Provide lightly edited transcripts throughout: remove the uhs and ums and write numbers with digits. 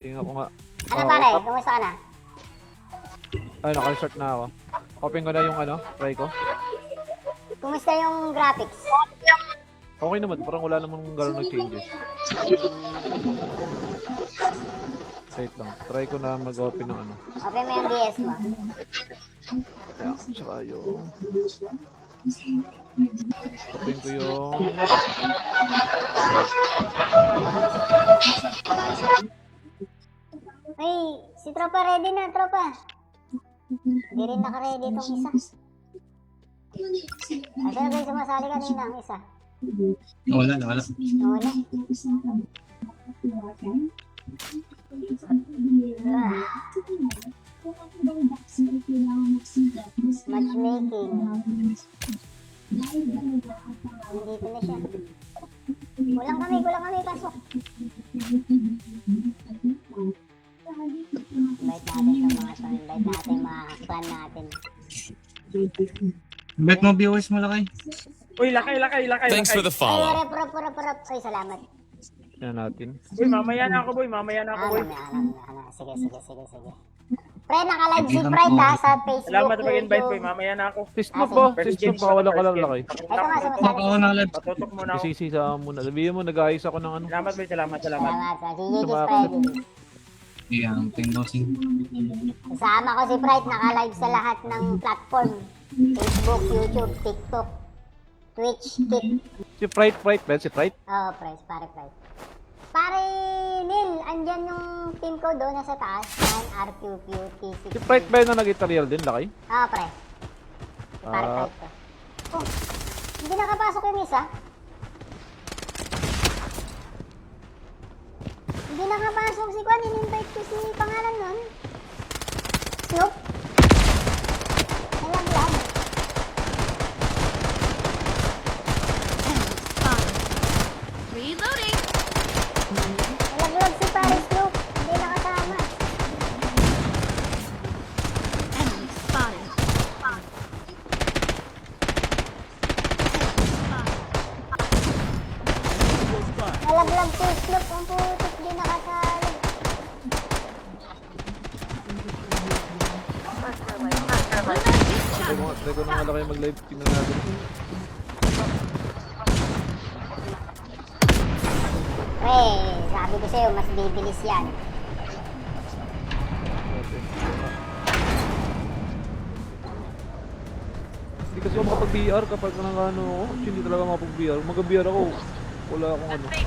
Tingnan ko nga. Ano pare? Kumusta ka na? Ay, naka-start na ako. Open ko na yung try ko. Kumusta yung graphics? Okay naman, parang wala namang gano'n nag-changes. Wait lang, try ko na mag-open ng Open mo yung DS mo. Kaya, tsaka yung... Open ko yung... Ay, si Tropa ready na, Tropa. Hindi rin naka-ready itong isa. Asa na ba yung sumasali kanina ang isa? Wala. Wala. Matchmaking. Nandito na siya. Kulang kami, pasok. Invite natin yung mga to. Invite natin yung mga clan natin. Bet mo viewers mo lakay. Uy, lakay. Thanks for the follow. Ay, rep. Ay, salamat. Yan natin. Uy, mamaya na ako, boy. Sige. Pre, naka-live si Pride ha, sa Facebook, Salamat sa pag-invite, boy. YouTube. Mamaya na ako. Sistop ba? Sistop pa, wala ka lang lakay. Ito nga, sumasali. Oo na live. Patutok muna ako. Isisi sa muna. Sabihin mo, nag-ayos ako ng Salamat, boy. Salamat. Salamat. Si Gigi Sumakit. Pride. Yan, tingdosing. Kasama ko si Pride, naka-live sa lahat ng platform. Facebook, YouTube, TikTok, Twitch, Kik. Si Pride, Ben, si Pride. Oo, pare Pride. Pare Neil, andyan yung team ko doon nasa taas. RQQT60. Si Pride ba yun na nag-tutorial din, lakay? Oo, pre. Si pare Ah. Pride ko. Oh, hindi nakapasok yung isa. Hindi nakapasok si Kwan. In-invite ko si pangalan nun. Snoop. Nalaglag. Reloading. Nalaglag si pare Snoop. Hindi nakasama. Enemy spotted. Nalaglag si Snoop. Ang putik, di nakasali. Try ko na nga lakay mag-live. Tingnan natin. Pre, sabi ko sa'yo, mas bibilis yan. Hindi kasi ako makapag-VR kapag nang hindi talaga makapag-VR. Mag-VR ako. Wala akong Okay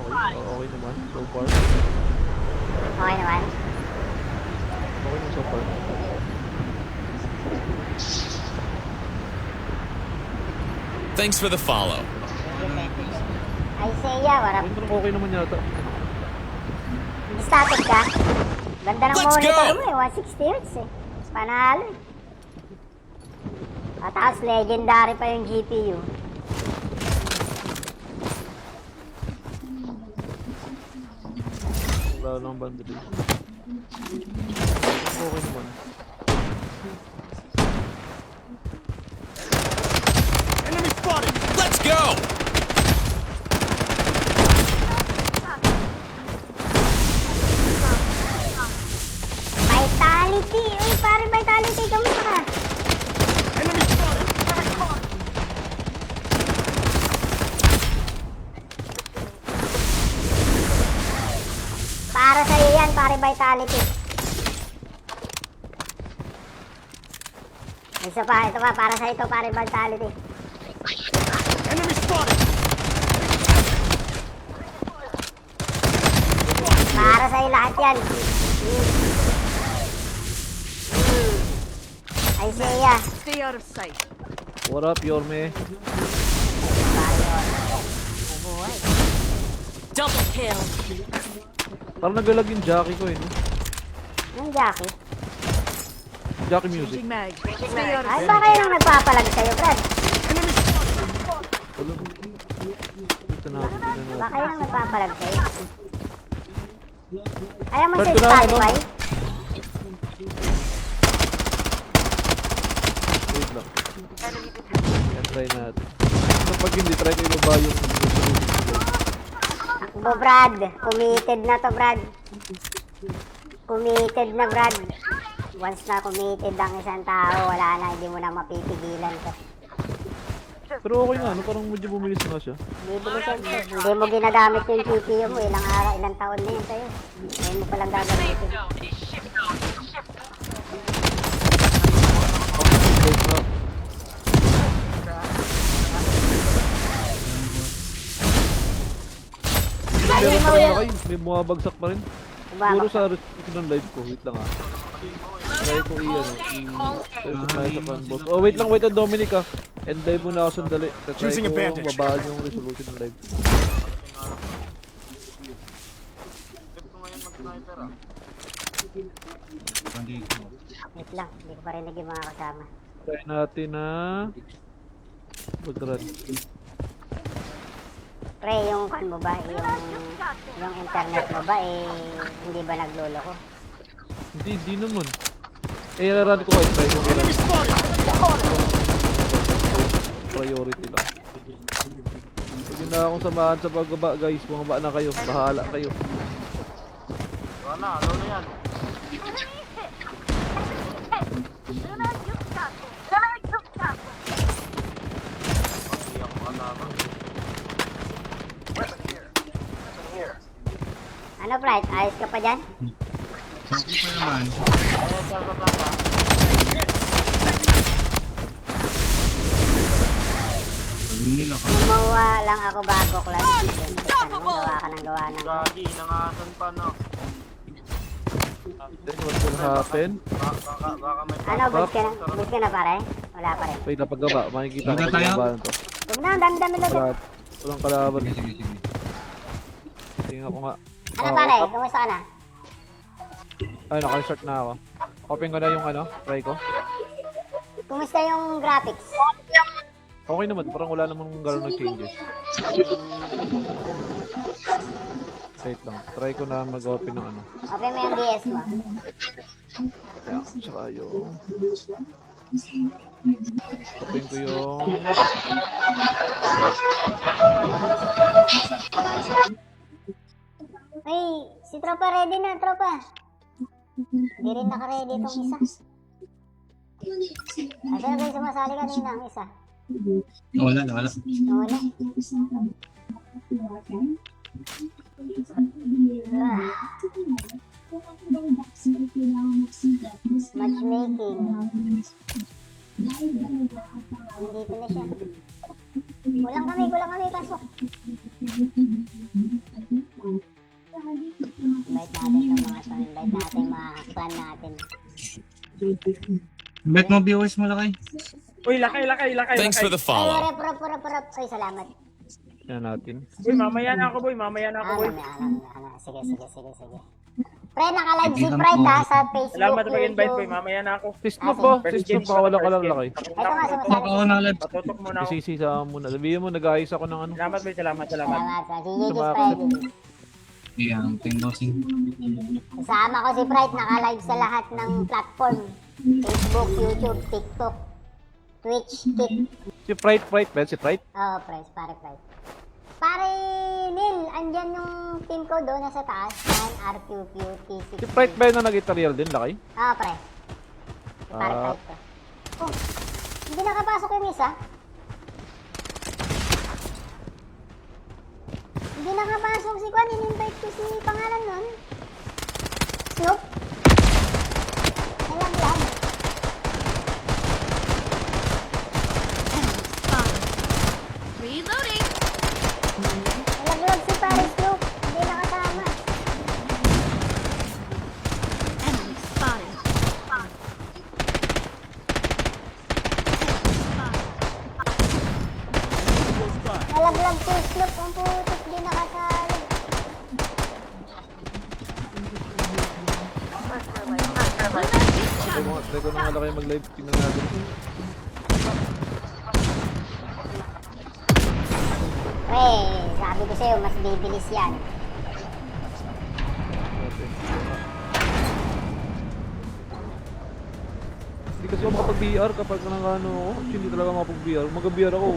Okay naman, so far. naman. Okay naman so far. Thanks for the follow. Isaiah, warap. Okay naman yata. Static ka? Ganda ng Let's monitor go! mo eh, 160 Hz eh. Panalo eh. Tapos legendary pa yung GPU. Wala lang bandit. Okay naman. Let's go! Vitality! Uy, pare Vitality, kamusta ka? Para sa'yo yan, pare Vitality. Isa pa, ito pa, para sa ito, pare Vitality. Para sa'yo lahat yan. Isaiah. Stay out of sight. What up, Yorme? Double kill. Parang nagalag yung Jackie ko eh, no? Anong Jackie? Jackie music. Changing mag. Stay out of Ay, sight. baka yun ang nagpapalag sa'yo, Brad. Wala. Ito natin. Baka yun ang nagpapalag sa'yo. Ayaw mo Brad, sa ko na, Spotify? Wait lang. Yan, try natin. Kapag hindi, try ko ibaba yung... Takbo Brad. Committed na to, Brad. Committed na, Brad. Once na committed ang isang tao, wala na, hindi mo na mapipigilan to. Pero okay nga, ano, parang medyo bumilis nga siya. Hindi mo ginagamit yung GPU mo, ilang araw, ilang taon na yun sa'yo. Ngayon mo palang gagamitin. Wait na. Meron pa rin Lakay, may bumabagsak pa rin. Siguro sa restriction ng live ko, wait lang ah. Try ko i-ano, tayo sa fanbot. Oh, wait lang, wait ang Dominic ah. End live muna ako sandali. Try ko babaan yung resolution ng live. Wait lang, hindi ko pa rin naging mga kasama. Try natin na mag-run. Pre, yung kan mo ba, yung internet mo ba, hindi ba naglolo ko? Hindi naman. Eh, run ko kayo. Try ko i-run. Priority lang. Huwag na akong samahan sa pagbaba guys. Bumaba na kayo. Bahala kayo. Ano, Bright? Ayos ka pa dyan? Okay pa naman. Nila ka. Gumawa lang ako bago class. Ano, gawa ka ng gawa ng... Then what will happen? Ano, boost ka na pare? Wala pa rin. Wait, napaggaba. Makikita ko Magka yung tayo? labanan to. Huwag na, ang dami-dami lang. Walang kalaban. Sige, sige, sige. Tingnan ko nga. Ano pare? Kumusta ka na? Ay, naka-start na ako. Open ko na yung ano, try ko. Kumusta yung graphics? Okay naman, parang wala namang gano'n nag-changes. Wait lang, try ko na mag-open ng ano. Open mo yung DS mo. Kaya, tsaka yung... Open ko yung... Ay, si Tropa ready na, Tropa. Hindi rin naka-ready itong isa. Asa na kayo sumasali kanina ang isa? Wala. Wala. Matchmaking. Nandito na siya. Kulang kami, pasok. Invite natin sa mga to. Invite natin mga clan natin. Bet mo viewers mo Lakay. Uy, lakay. Thanks for the Ay, follow. rep. Ay, salamat. Yan natin. Uy, mamaya na ako, boy. Sige. Pre, naka-live si Pride ha sa Facebook, Salamat sa pag-invite, boy. YouTube. Mamaya na ako. Sistop ba? Sistop ba? Wala ka lang lakay. Ito nga, Ako sumasali. na live. Patutok muna ako. Isisi sa muna. Sabihin mo, nag-ayos ako ng ano. Salamat, boy. Salamat. Salamat sa si Gigi Pride. Ayan, tendosing. Kasama ko si Pride, naka-live sa lahat ng platform. Facebook, YouTube, TikTok, Twitch, Kik. Si Pride, Ben, si Pride. Oh, Pride. Pare Neil, andyan yung team ko doon nasa taas. Yan, RQQT60. Si Pride ba yun na nag-tutorial din, lakay? Ah, pre. Pare Pride ko. Oh, hindi nakapasok yung isa. Hindi nakapasok si Kwan. In-invite ko si pangalan nun. Snoop. Nalaglag. Reloading. Nalaglag si pare Snoop. Hindi nakasama. Enemy spotted. Nalaglag si Snoop. Ang putik, di nakasali. Try ko na nga lakay mag-live. Tingnan natin. Sabi ko sa'yo, mas bibilis yan. Hindi kasi ako makapag-VR kapag nang ano ako. Hindi talaga makapag-VR. Mag-VR ako.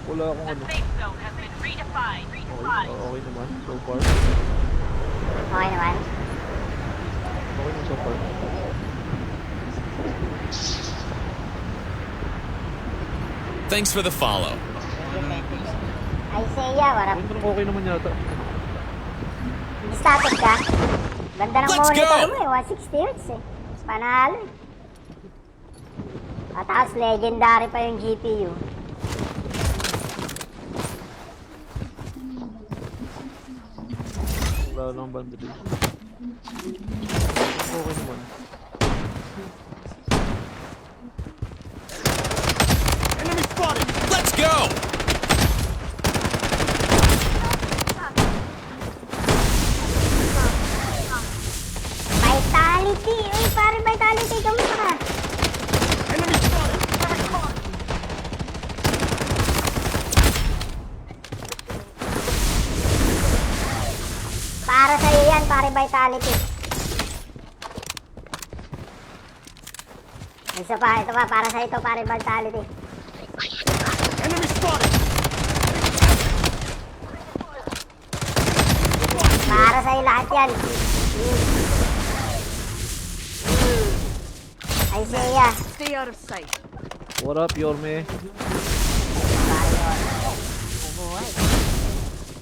Wala akong ano. Okay naman, so far. Okay naman. Okay naman so far. Thanks for the follow. Isaiah, warap. Parang okay naman yata. Static ka? Ganda ng Let's monitor go! mo eh, 160 Hz eh. Panalo eh. At tapos legendary pa yung GPU. Wala lang bandit. Okay naman. Let's go! Vitality! Uy, pare Vitality, kamusta ka? Para sa'yo yan, pare Vitality. Isa pa, ito pa, para sa'yo ito, pare Vitality. Para sa'yo lahat yan. Isaiah. Stay out of sight. What up, Yorme?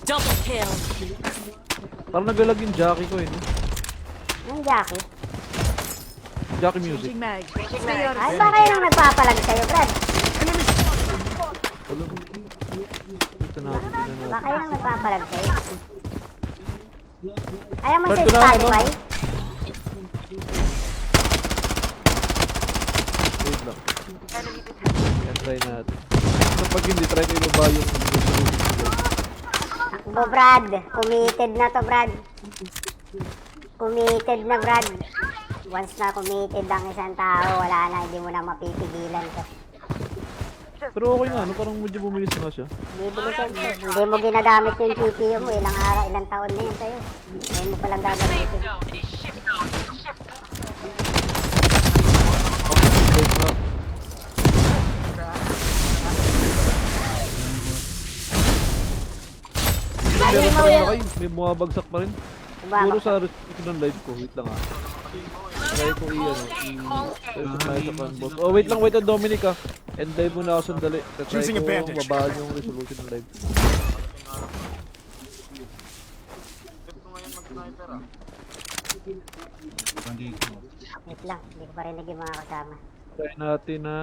Double kill. Parang nagalag yung Jackie ko eh, no? Yung Jackie. Jackie music. Changing mag. Stay out of Ay, sight. baka yun ang nagpapalag sa'yo, Brad. Wala. Ito natin, tingnan natin. Baka yun ang nagpapalag sa'yo. Ayaw mo Brad, sa ko na, Spotify? Wait lang. Yan, try natin. So pag hindi, try ko ibaba yung resolution. Bo, Brad. Committed na to, Brad. Committed na, Brad. Once na committed ang isang tao, wala na, hindi mo na mapipigilan to. Pero okay nga, no? Parang medyo bumilis na siya. Bibili sa'yo. Hindi mo ginagamit yung GPU mo. Ilang araw, ilang taon na yun sa'yo. Ngayon mo palang gagamitin. Wait na. Ay, Meron mo pa rin yun. na kayo, may bumabagsak pa rin. Siguro sa restriction ng live ko, wait lang ah. Try ko i-ano, tayo sa canvas. Oh, wait lang, wait ang Dominic ah. End live muna ako sandali. Try ko mabaan yung resolution ng live. Bandito. Wait lang, hindi ko pa rinig yung mga kasama. Try natin na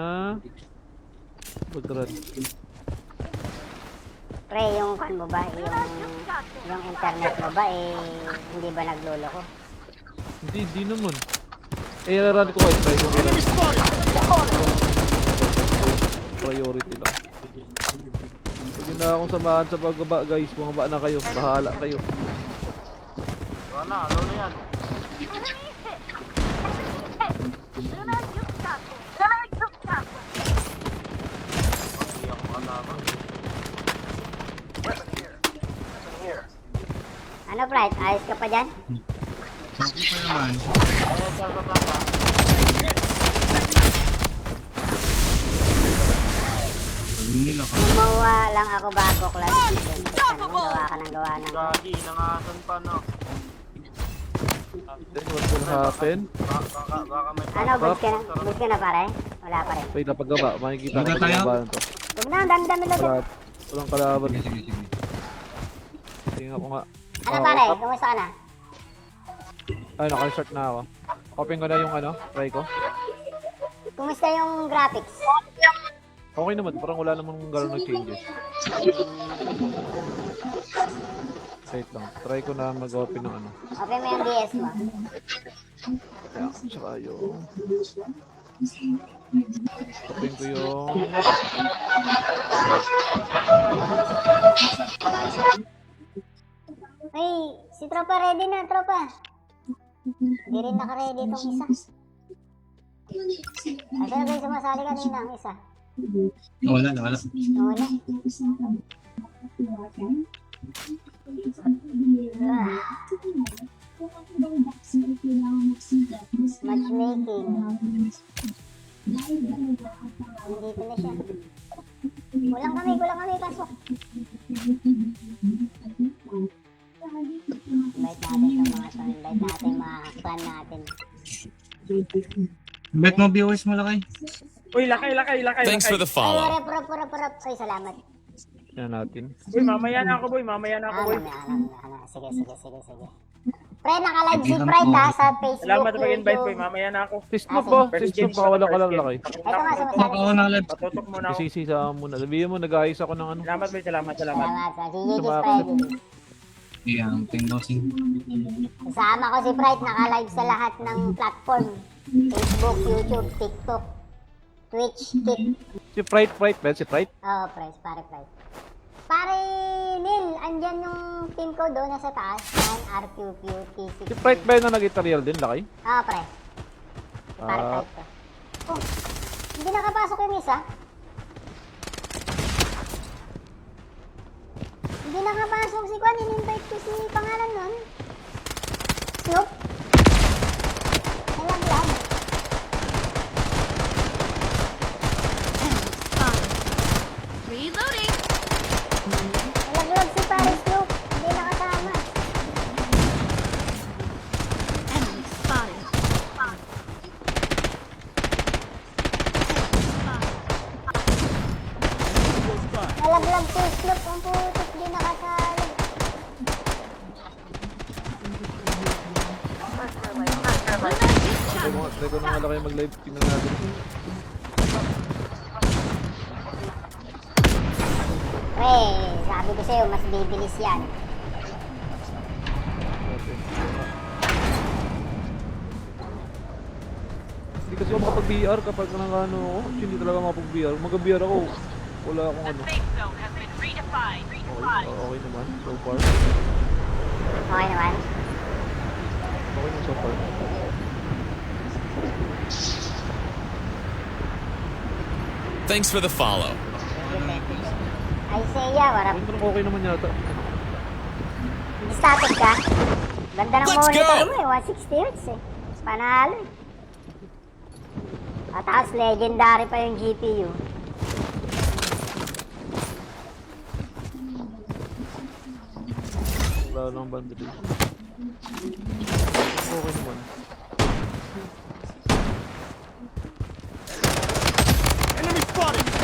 mag-run. Pre, yung kan mo ba, yung internet mo ba, eh, hindi ba nagluloko? Hindi naman. Eh, run ko kayo. Try ko i-run. Priority lang. Pwede na akong samahan sa pagbaba guys. Bumaba na kayo. Bahala kayo. Ano, Bright? Ayos ka pa dyan? Okay pa naman. Sabi nila ka. Gumawa lang ako bago class. Gawa ka ng gawa ng... Then what will happen? Ano, boost ka na pare? Wala pa rin. Wait na pagbaba. Makikita ko Magka tayo? pagbaba to. Huwag na, ang dami-dami na dyan. Walang kalaban. Sige, sige, sige. Tingnan ko nga. Ano pare? Kumusta ka na? Ay, naka-start na ako. Open ko na yung ano, try ko. Kumusta yung graphics? Okay naman, parang wala namang gano'n nag-changes. Wait lang, try ko na mag-open ng ano. Open mo yung DS mo. Kaya, tsaka yung... Open ko yung... Ay, si Tropa ready na, Tropa. Hindi rin naka-ready itong isa. Asa na kayo sumasali kanina ang isa? Wala na, wala. Wala. Matchmaking. Nandito na siya. Kulang kami, pasok. ban natin. Bet mo viewers mo lakay. Uy, lakay. Thanks for the follow. Rep. Ay, salamat. Yan natin. Boy, mamaya na ako, boy. Mamaya na ako, boy. Sige. Pre, naka-live si Pride ha sa Facebook, Salamat sa pag-invite, boy. YouTube. Mamaya na ako. Sistok ko. First Sistok game, ka. Wala ka lang first lakay. game. Ito nga, sumasabi. Ako na live. Patutok muna ako. Isisi sa muna. Sabihin mo, nag-ayos ako ng ano. Salamat, boy. Salamat. Salamat. Si GG Sumakit. Pride. Yeah, ting bossing. Kasama ko si Pride, naka-live sa lahat ng platform. Facebook, YouTube, TikTok, Twitch, Kik. Si Pride, Ben. Si Pride. Oo, pare Pride. Pare Neil, andyan yung team ko doon nasa taas. 9RQQ, T60. Si Pride ba yun na nag-tutorial din, lakay? Oo, pre. Pare Ah. Pride to. Oh, hindi nakapasok yung isa. Hindi nakapasok si Kwan, in-invite ko si pangalan nun. Snoop. Nalaglag. Reloading. Nalaglag si pare Snoop. Hindi nakasama. Enemy spotted. Nalaglag si Snoop. Ang putik, hindi nakasali. Try ko na nga lakay mag-live. Tingnan natin. Pre, sabi ko sa'yo, mas bibilis yan. Hindi kasi ako makapag-VR kapag ano ako. Hindi talaga makapag-VR. Mag-VR ako. Wala akong ano. Okay naman. So far. Okay naman. Okay naman so far. Thanks for the follow. Ay, Seiya, warap. Okay naman yata. Static ka? Ganda ng Let's monitor go! mo eh, 160 Hz eh. Panalo eh. At tapos legendary pa yung GPU. Wala lang bandit. Okay naman.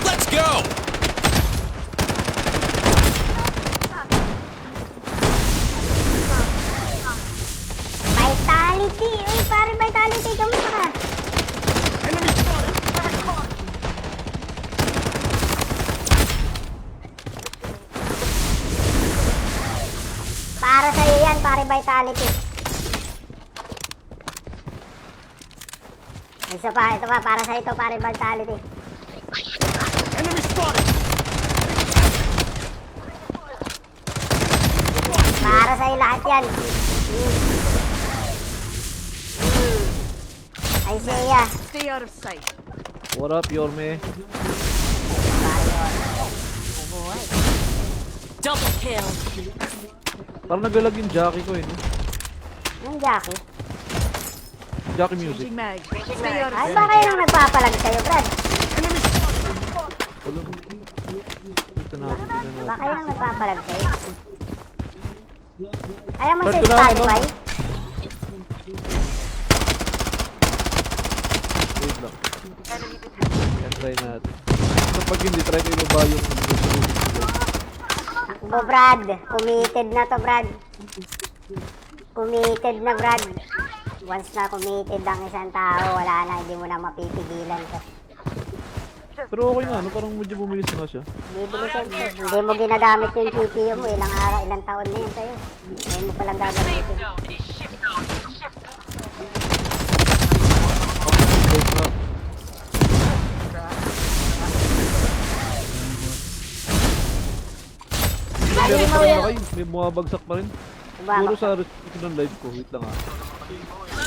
Let's go! Vitality! Uy, pare Vitality, kamusta ka? Para sa'yo yan, pare Vitality. Isa pa, ito pa, para sa'yo ito, pare Vitality. Para sa'yo lahat yan. Ay, Seiya. Stay out of sight. What up, Yorme? Double kill. Parang nagalag yung Jackie ko eh. No? Yung Jackie. Jackie music. Changing mag. Stay out of Ay, sight. ba kayo nang nagpapalag sa'yo, Brad? Wala. Ito natin. Ba kayo nang nagpapalag sa'yo? Ayaw mo Brad, sa ko na, Spotify? Wait lang. Yan, try natin. Kapag hindi, try ko ibaba yung resolution. Takbo, Brad. Committed na to, Brad. Committed na, Brad. Once na committed ang isang tao, wala na, hindi mo na mapipigilan to. Pero okay nga, no? Parang medyo bumilis na siya. Bibili ka, hindi mo ginagamit yung GPU mo, ilang araw, ilang taon na yun sa'yo. Ngayon mo palang gagamitin. Wait na. Meron pa rin ako eh. May bumabagsak pa rin. Puro sa restriction ng live ko. Wait lang ah.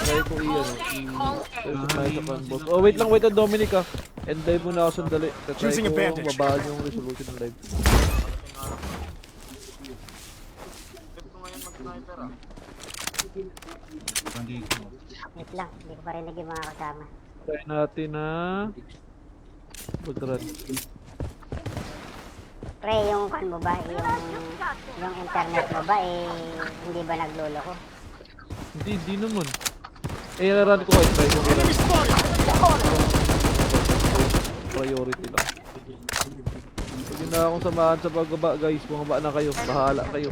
Try ko i-personalize sa canvas. Oh, wait lang, Dominic ah. End live muna ako sandali. Try ko babaan yung resolution ng live. Wait lang, hindi ko pa rin yung mga kasama. Try natin na mag-run. Pre, yung kan mo ba, yung internet mo ba, eh, hindi ba naglolo ko? Hindi naman. Eh, run ko kahit try ko lang. Priority lang. Huwag na akong samahan sa pagbaba guys. Bumaba na kayo. Bahala kayo.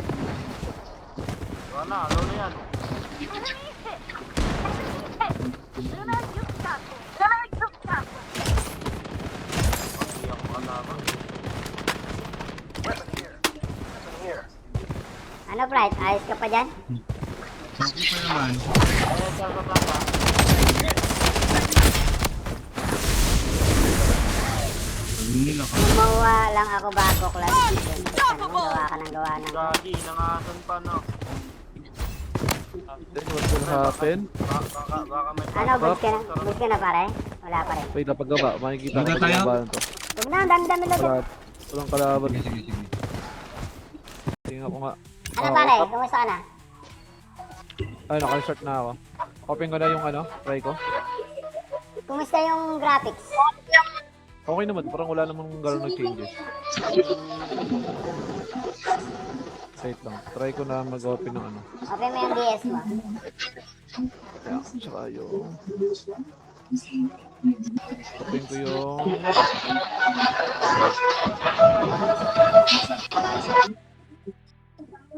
Ano, Bright? Ayos ka pa dyan? Okay pa naman. Nila ka. Gumawa lang ako bago class. Ano, gawa ka ng gawa ng... Then what will happen? Ano, boost ka na? Boost ka na pare? Wala pa rin. Wait, napaggaba. Makikita ko Maganda pag tayo? labanan to. Huwag na, ang dami-dami lang. Wala. Walang kalaban. Sige, sige, sige. Tingnan ko nga. Ano pare? Kumusta ka na? Ay, naka-start na ako. Open ko na yung ano, try ko. Kumusta yung graphics? Okay naman, parang wala namang gano'n nag-changes. Wait lang, try ko na mag-open ng ano. Open mo yung DS mo. Kaya, tsaka yung... Open ko yung...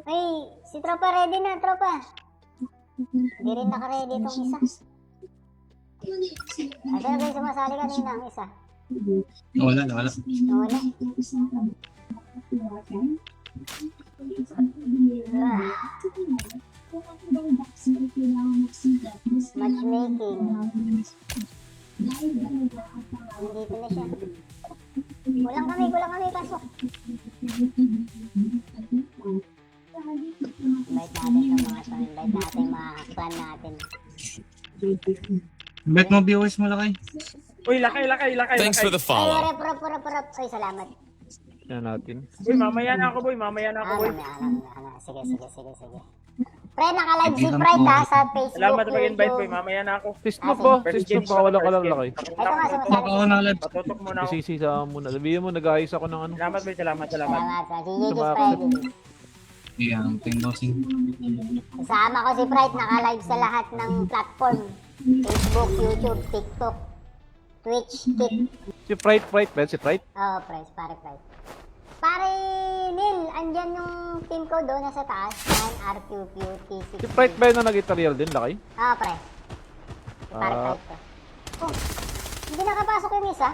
Ay, si Tropa ready na, Tropa. Hindi rin naka-ready itong isa. Asa na ba yung sumasali kanina ang isa? Wala, wala. Wala. Matchmaking. Nandito na siya. Kulang kami, pasok. Invite natin itong mga to. Invite natin yung mga clan natin. Bet mo viewers mo lakay. Uy, lakay. Thanks for the follow. Ay, rep. Ay, salamat. Yan natin. Uy, mamaya na ako, boy. Sige. Pre, naka-live si Pride ha sa Facebook, Salamat sa pag-invite, boy. YouTube. Mamaya na ako. Sistop po, sistop pa, wala ka lang lakay. Ito nga, sumasali. Oo, na live. Patutok muna ako. Isisi sa muna. Sabihin mo, nag-ayos ako ng ano. Salamat, boy. Salamat. Salamat. Si Gigi Tumakot. Pride. Yan, ting bossing. Kasama ko si Pride, naka-live sa lahat ng platform. Facebook, YouTube, TikTok, Twitch, Kik. Si Pride, si Pride. Oo, pare Pride. Pare Neil, andyan yung team ko doon nasa taas. 9RQQT60. Si Pride ba yun na nag-tutorial din, lakay? Oo, pre. Si pare Ah. Pride ko. Oh, hindi nakapasok yung isa.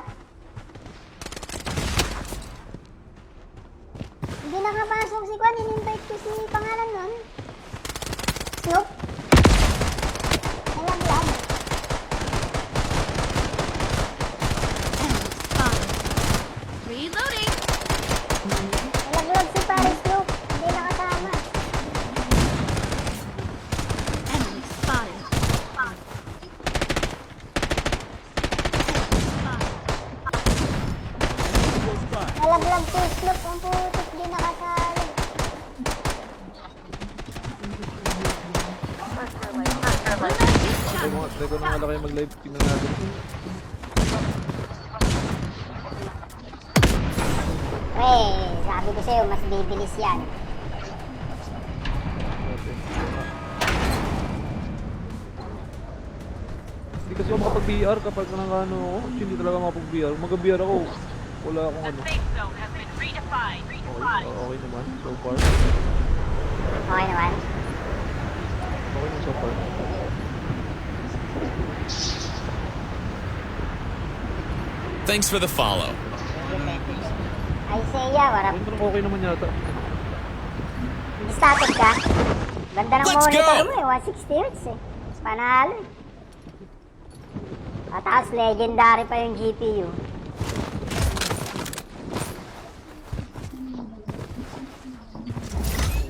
Hindi nakapasok si Kwan. In-invite ko si pangalan nun. Snoop. Nalaglag. Spotted. Reloading. Nalaglag si pare Snoop. Hindi nakasama. Enemy spotted. Nalaglag si Snoop. Ang putik, di nakasali. Try ko na nga lakay mag-live. Tingnan natin. Pre, sabi ko sa'yo, mas bibilis yan. Hindi kasi ako makapag-VR kapag ano ako. Hindi talaga makapag-VR. Mag-VR ako. Wala akong ano. Okay naman, so far. Okay naman. Okay naman so far. Thanks for the follow. Isaiah, warap. Okay naman yata. Static ka? Ganda ng Let's monitor go! mo eh, 160 Hz eh. Panalo eh. At tapos legendary pa yung GPU.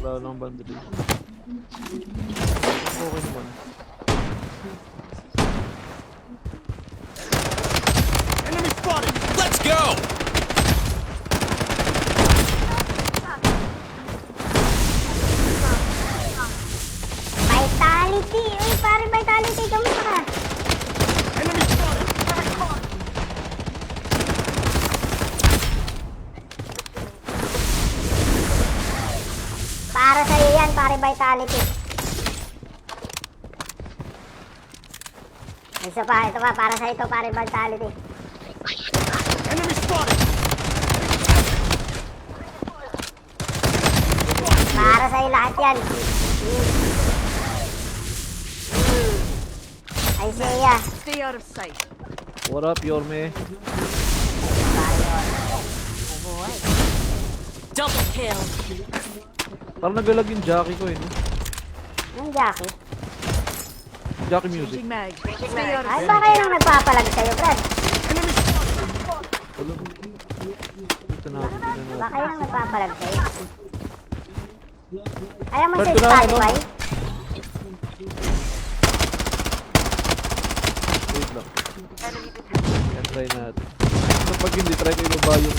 Wala lang bandit. Okay naman. Let's go! Vitality! Uy, pare Vitality, kamusta ka? Para sa'yo yan, pare Vitality. Isa pa, ito pa, para sa ito, pare mentality. Para sa'yo lahat yan. Isaiah. Stay out of sight. What up, Yorme? Double kill. Parang nagalag yung Jackie ko eh, no? Yung Jackie. Jackie music. Changing mag. Stay out of Ay, sight. pa kayo nang nagpapalag sa'yo, Brad. Wala. Ito na, ito na. Ba kayo nang nagpapalag sa'yo? Ayaw mo Brad, sa ito na, ano? Spotify? Wait lang. Yan, try natin. Kapag hindi, try ko ibaba yung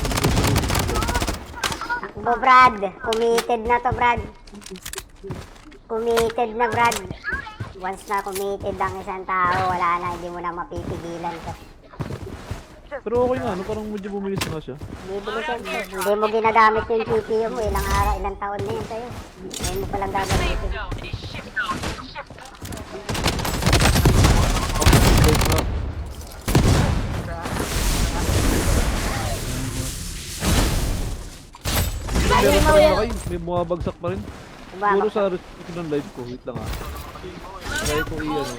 Takbo, Brad. Committed na to, Brad. Committed na, Brad. Once na committed ang isang tao, wala na, hindi mo na mapipigilan to. Pero okay nga, ano, parang medyo bumilis na siya. Bibilisan to. Hindi mo ginagamit yung GPU mo. Ilang araw, ilang taon na yun sa'yo. Ngayon mo palang gagamitin. Wait na. Meron pa rin kayo, may bumabagsak pa rin. Siguro sa restriction ng live ko, wait lang ah. Try ko i-ano,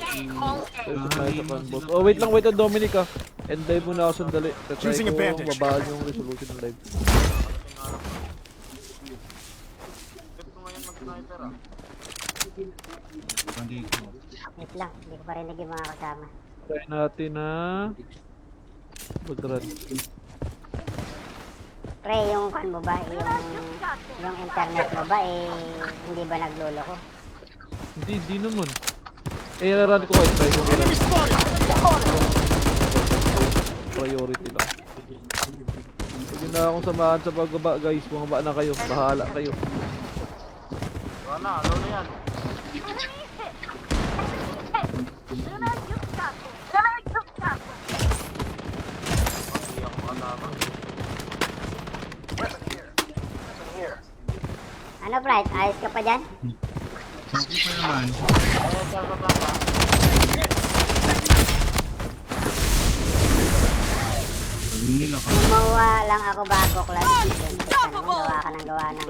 tayo sa canvas. Oh, wait lang, wait Dominic ah. End live muna ako sandali. Try ko babaan yung resolution ng live. Wait lang, hindi ko pa rin yung mga kasama. Try natin na mag-run. Pre, yung kan mo ba, yung internet mo ba, hindi ba naglolo ko? Hindi naman. Eh, run ko kayo. Try ko i-run. Priority lang. Huwag na akong samahan sa pagbaba guys. Bumaba na kayo. Bahala kayo. Ano, Bright? Ayos ka pa dyan? Okay pa naman. Sabi nila ka. Gumawa lang ako bago class. Ano, gawa ka ng gawa ng...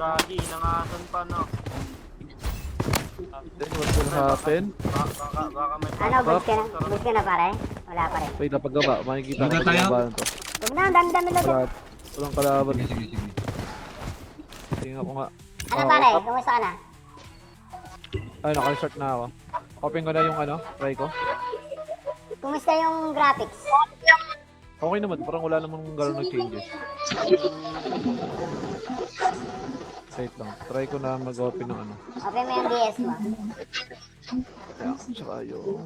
Then what will happen? Ano, boost ka na pare? Wala pa rin. Wait, napaggaba. Makikita ko Magka yung tayo? labanan to. Huwag na, ang dami-dami lang. Walang kalaban. Sige, sige, sige. Tingnan ko nga. Ano pare? Kumusta ka na? Ay, naka-start na ako. Open ko na yung ano, try ko. Kumusta yung graphics? Okay naman, parang wala namang gano'n nag-changes. Wait lang, try ko na mag-open ng ano. Open mo yung DS mo. Kaya, tsaka yung...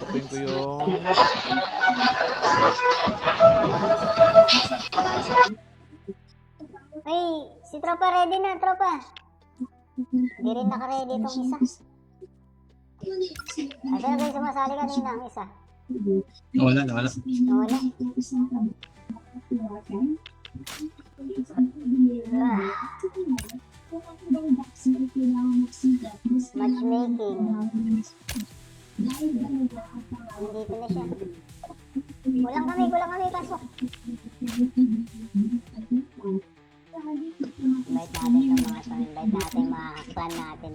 Open ko yung... Ay, si Tropa ready na, Tropa. Hindi rin naka-ready itong isa. Asa na kayo sumasali kanina ang isa? Wala. Wala. Matchmaking. Nandito na siya. Kulang kami, pasok. Invite natin sa mga to. Invite natin yung mga clan natin.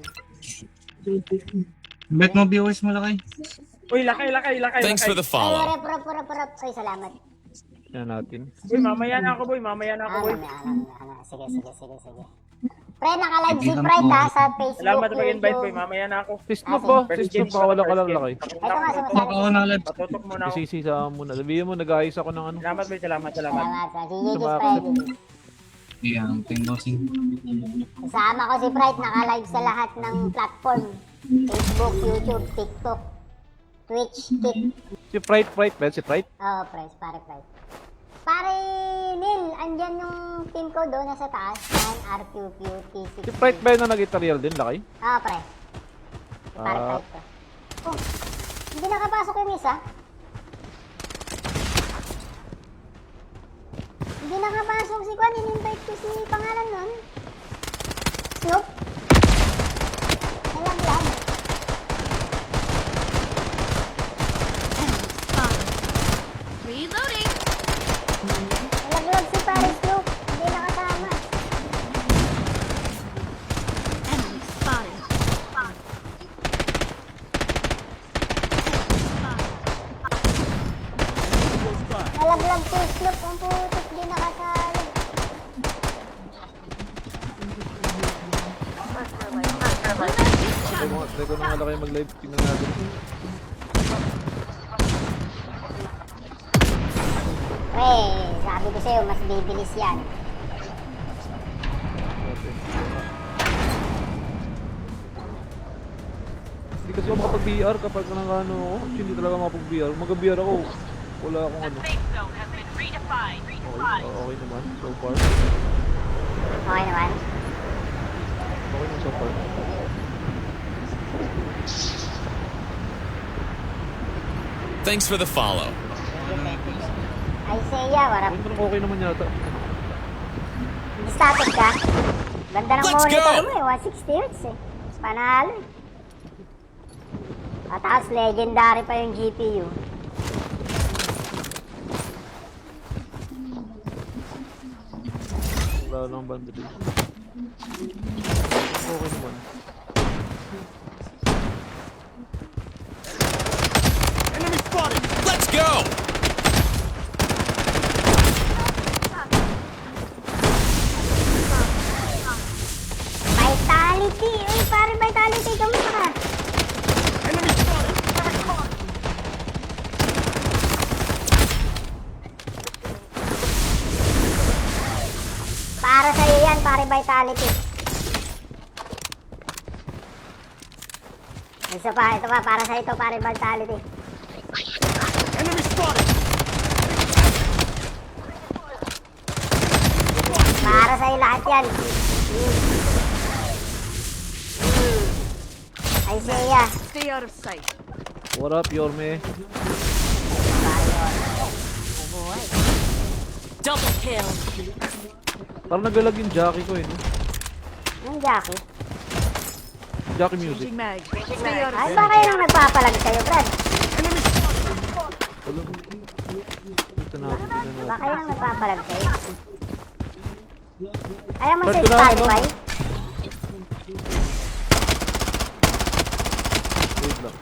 Bet mo viewers mo lakay. Uy, lakay. Thanks for the Ay, follow. rep. Ay, salamat. Yan natin. Uy, mamaya na ako, boy. Sige. Pre, naka-live si Pride ha, sa Facebook, Salamat sa pag-invite, boy. YouTube. Mamaya na ako. Sistop ba? Sistop, baka wala ka lang lakay. Ito nga, Ako sumasali. na live. Patutok muna ako. Isisi sa muna. Sabihin mo, nag-ayos ako ng ano. Salamat, boy. Salamat. Salamat sa si Gigi's Tumakas. Pride. Ayan, ting bossing. Kasama ko si Pride, naka-live sa lahat ng platform. Facebook, YouTube, TikTok, Twitch, Kik. Si Pride, si Pride. Oh, pare. Pare Neil, andyan yung team ko doon nasa taas. Yan, RQQ, T60. Si Pride ba yun na nag-itarial din, lakay? Ah, pre. Pare Ah. Pride ko. Oh, hindi nakapasok yung isa. Hindi nakapasok si Kwan, in-invite ko si pangalan nun. Snoop. Nalaglag. Try ko na nga lang kayo mag-live. Tingnan natin. Sabi ko sa'yo, mas bibilis yan. Okay. Hindi kasi ako makapag-VR kapag nangano ako. Actually, hindi talaga makapag-VR. Mag-VR ako. Wala akong ano. Okay naman. So far. Okay naman. Okay naman so far. Thanks for the follow. Isaiah, warap. Okay naman yata. Static ka? Ganda ng Let's monitor go! mo eh, 160 Hz eh. Panalo eh. At tapos legendary pa yung GPU. Wala lang bandit. Okay naman. Let's go! Vitality! Uy, pare Vitality, kamusta ka? Para sa'yo yan, pare Vitality. Isa pa, ito pa, para sa'yo ito, pare Vitality. Para sa'yo lahat yan. Isaiah. Stay out of sight. What up, Yorme? Double kill. Parang nagalag yung Jackie ko eh, no? Yung Jackie. Jackie music. Changing mag. Stay out of Ay, sight. baka yun ang nagpapalag sa'yo, Brad. Wala. Ito natin, tingnan natin. Baka yun ang nagpapalag sa'yo. Ayaw mo sa Start ko na, ano? Spotify? Wait lang.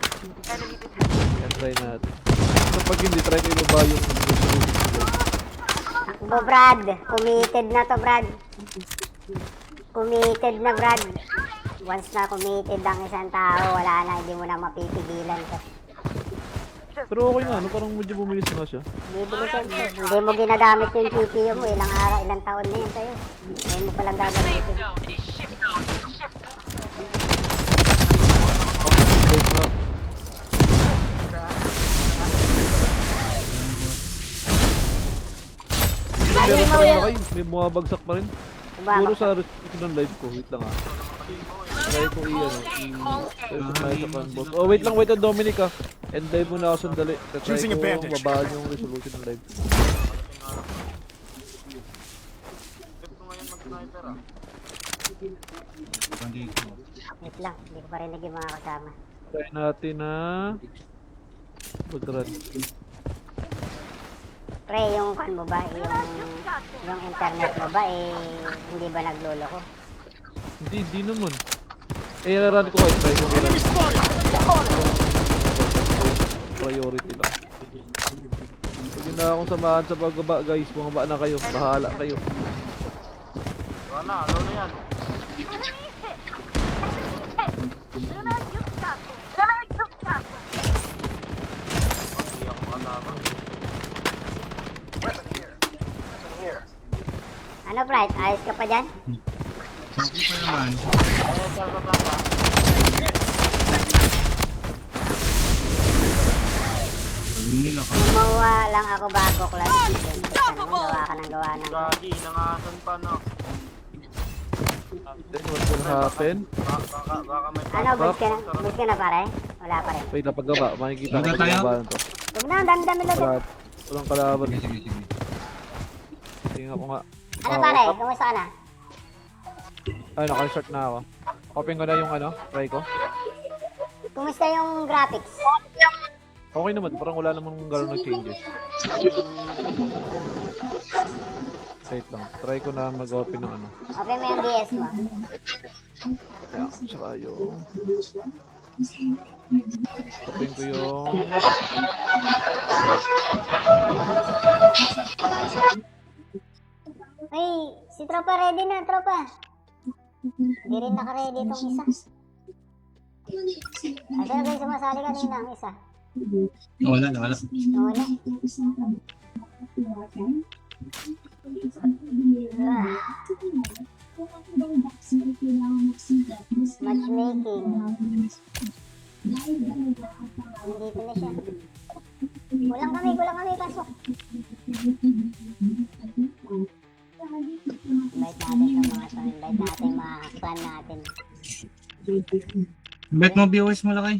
Yan, try natin. Kapag hindi, try ko ibaba yung resolution ko. Bo, Brad. Committed na to, Brad. Committed na, Brad. Once na committed ang isang tao, wala na, hindi mo na mapipigilan to. Pero okay nga, no? Parang medyo bumilis na siya. Bibilis yun. Hindi mo ginagamit yung GPU mo. Ilang araw, ilang taon na yun sa'yo. Ngayon mo palang gagamitin. Wait na. Lagi Meron mo pa rin yun. na kayo. May bumabagsak pa rin. Siguro sa restriction ng live ko. Wait lang ah. Try ko i-ano. Tayo sa canvas. Oh, wait lang, wait lang, Dominic ah. End live muna ako sandali. Try ko mabaan yung resolution ng live. Bandito. Wait lang, hindi ko pa rinig yung mga kasama. Try natin na mag-run. Pre, yung kan mo ba, yung internet mo ba, hindi ba nagluloko? Hindi naman. Run ko kayo. Try ko i-run. Priority lang. Pag na akong samahan sa pagbaba guys, bumaba na kayo. Bahala kayo. Ano, Bright? Ayos ka pa dyan? Okay pa naman. Sabi nila ka. Gumawa lang ako bago class season. Gawa ka ng gawa ng... Then what will happen? Ano, boot ka na pare? Wala pa rin. Wait na pagbaba. Makikita ko Baga kung tayo? pagbaba to. Huwag na, ang dami-dami na dyan. Walang kalaban. Sige, sige, sige. Tingnan ko nga. Ano pare? Kumusta ka na? Ay, naka-start na ako. Open ko na yung ano, try ko. Kumusta yung graphics? Okay naman, parang wala namang gano'n na changes. Wait lang, try ko na mag-open ng ano. Open mo yung DS mo. Kaya, tsaka yung... Open ko yung... Ay, si Tropa ready na, Tropa. Hindi rin naka-ready itong isa. Ay, sino ba yung sumasali kanina ang isa? Wala. Wala. Matchmaking. Nandito na siya. Kulang kami, pasok. Invite natin yung mga to. Invite natin yung mga clan natin. Bet mo viewers mo lakay.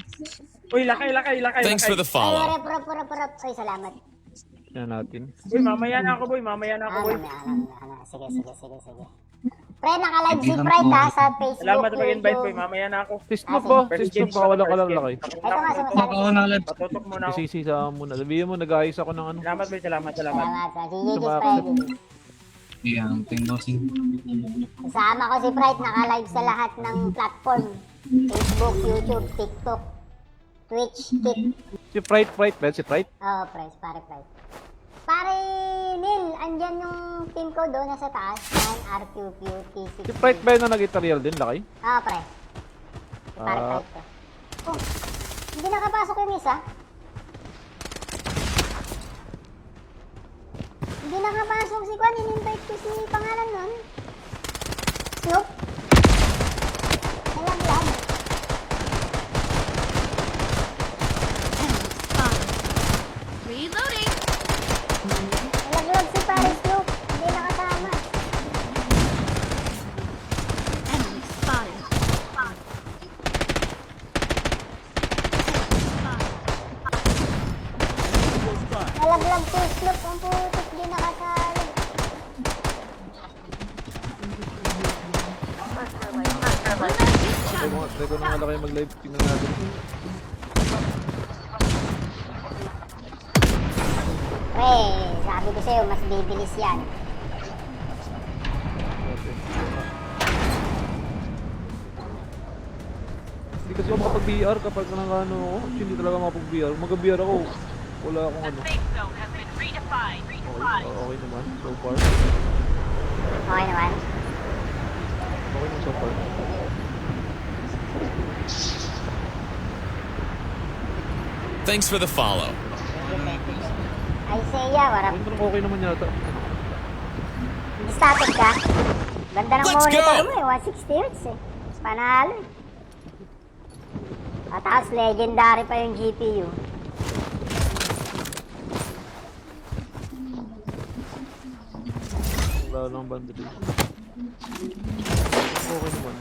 Uy, lakay. Thanks for the Ay, follow. rep. Ay, salamat. Yan natin. Boy, mamaya na ako, boy. Sige. Pre, naka-live si Pride ha sa Facebook, Salamat sa pag-invite, boy. YouTube. Mamaya na ako. Sistok ba? Sistok pa wala ka lang lakay. Ito nga, sumasali. Ako na live. Patutok muna ako. Sisi sa muna. Sabihin mo, nag-ayos ako ng ano. Salamat, boy. Salamat. Salamat. Si Gigi Sumakit. Pride. Yeah, thank bossing. Kasama ko si Pride, naka-live sa lahat ng platform. Facebook, YouTube, TikTok, Twitch, Kik. Si Pride, si Pride. Oo, pare Pride. Pare Neil, andyan yung team ko doon nasa taas. 9RQQ T60. Si Pride ba yun na nag-tutorial din, lakay? Oo, pre. Pare Ah. Pride ko. Oh, hindi nakapasok yung isa. Hindi nakapasok si Kwan. In-invite ko si pangalan nun. Snoop. Nalaglag. Reloading. Nalaglag si pare Snoop. Hindi nakasama. Enemy spotted. Nalaglag si Snoop. Ang putik, hindi nakasali. Try ko na nga lakay mag-live. Tingnan natin. Pre, sabi ko sa'yo, mas bibilis yan. Hindi kasi ako makapag-VR kapag ano ako. Hindi talaga makapag-VR. Mag-VR ako. Wala akong ano. Okay naman. So far. Okay naman. Okay naman so far. Thanks for the follow. Ay, Seiya, warap. Okay naman yata. Static ka? Ganda ng Let's monitor go! mo eh, 160 Hz eh. Panalo eh. At tapos legendary pa yung GPU. Wala lang bandit. Okay naman.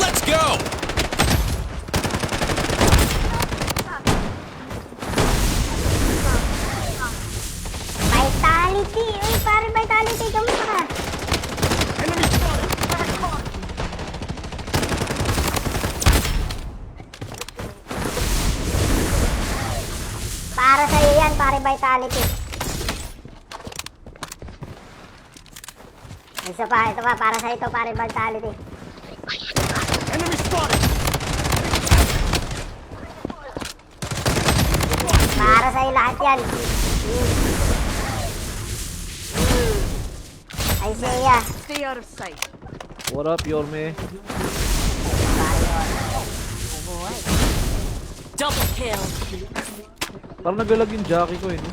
Let's go! Vitality! Uy, pare Vitality, kamusta ka? Para sa'yo yan, pare Vitality. Ito pa, para sa'yo ito, pare Vitality. Para sa'yo lahat yan. Ay, Seiya. Stay out of sight. What up, Yorme? Double kill. Parang nagalag yung Jackie ko eh, no?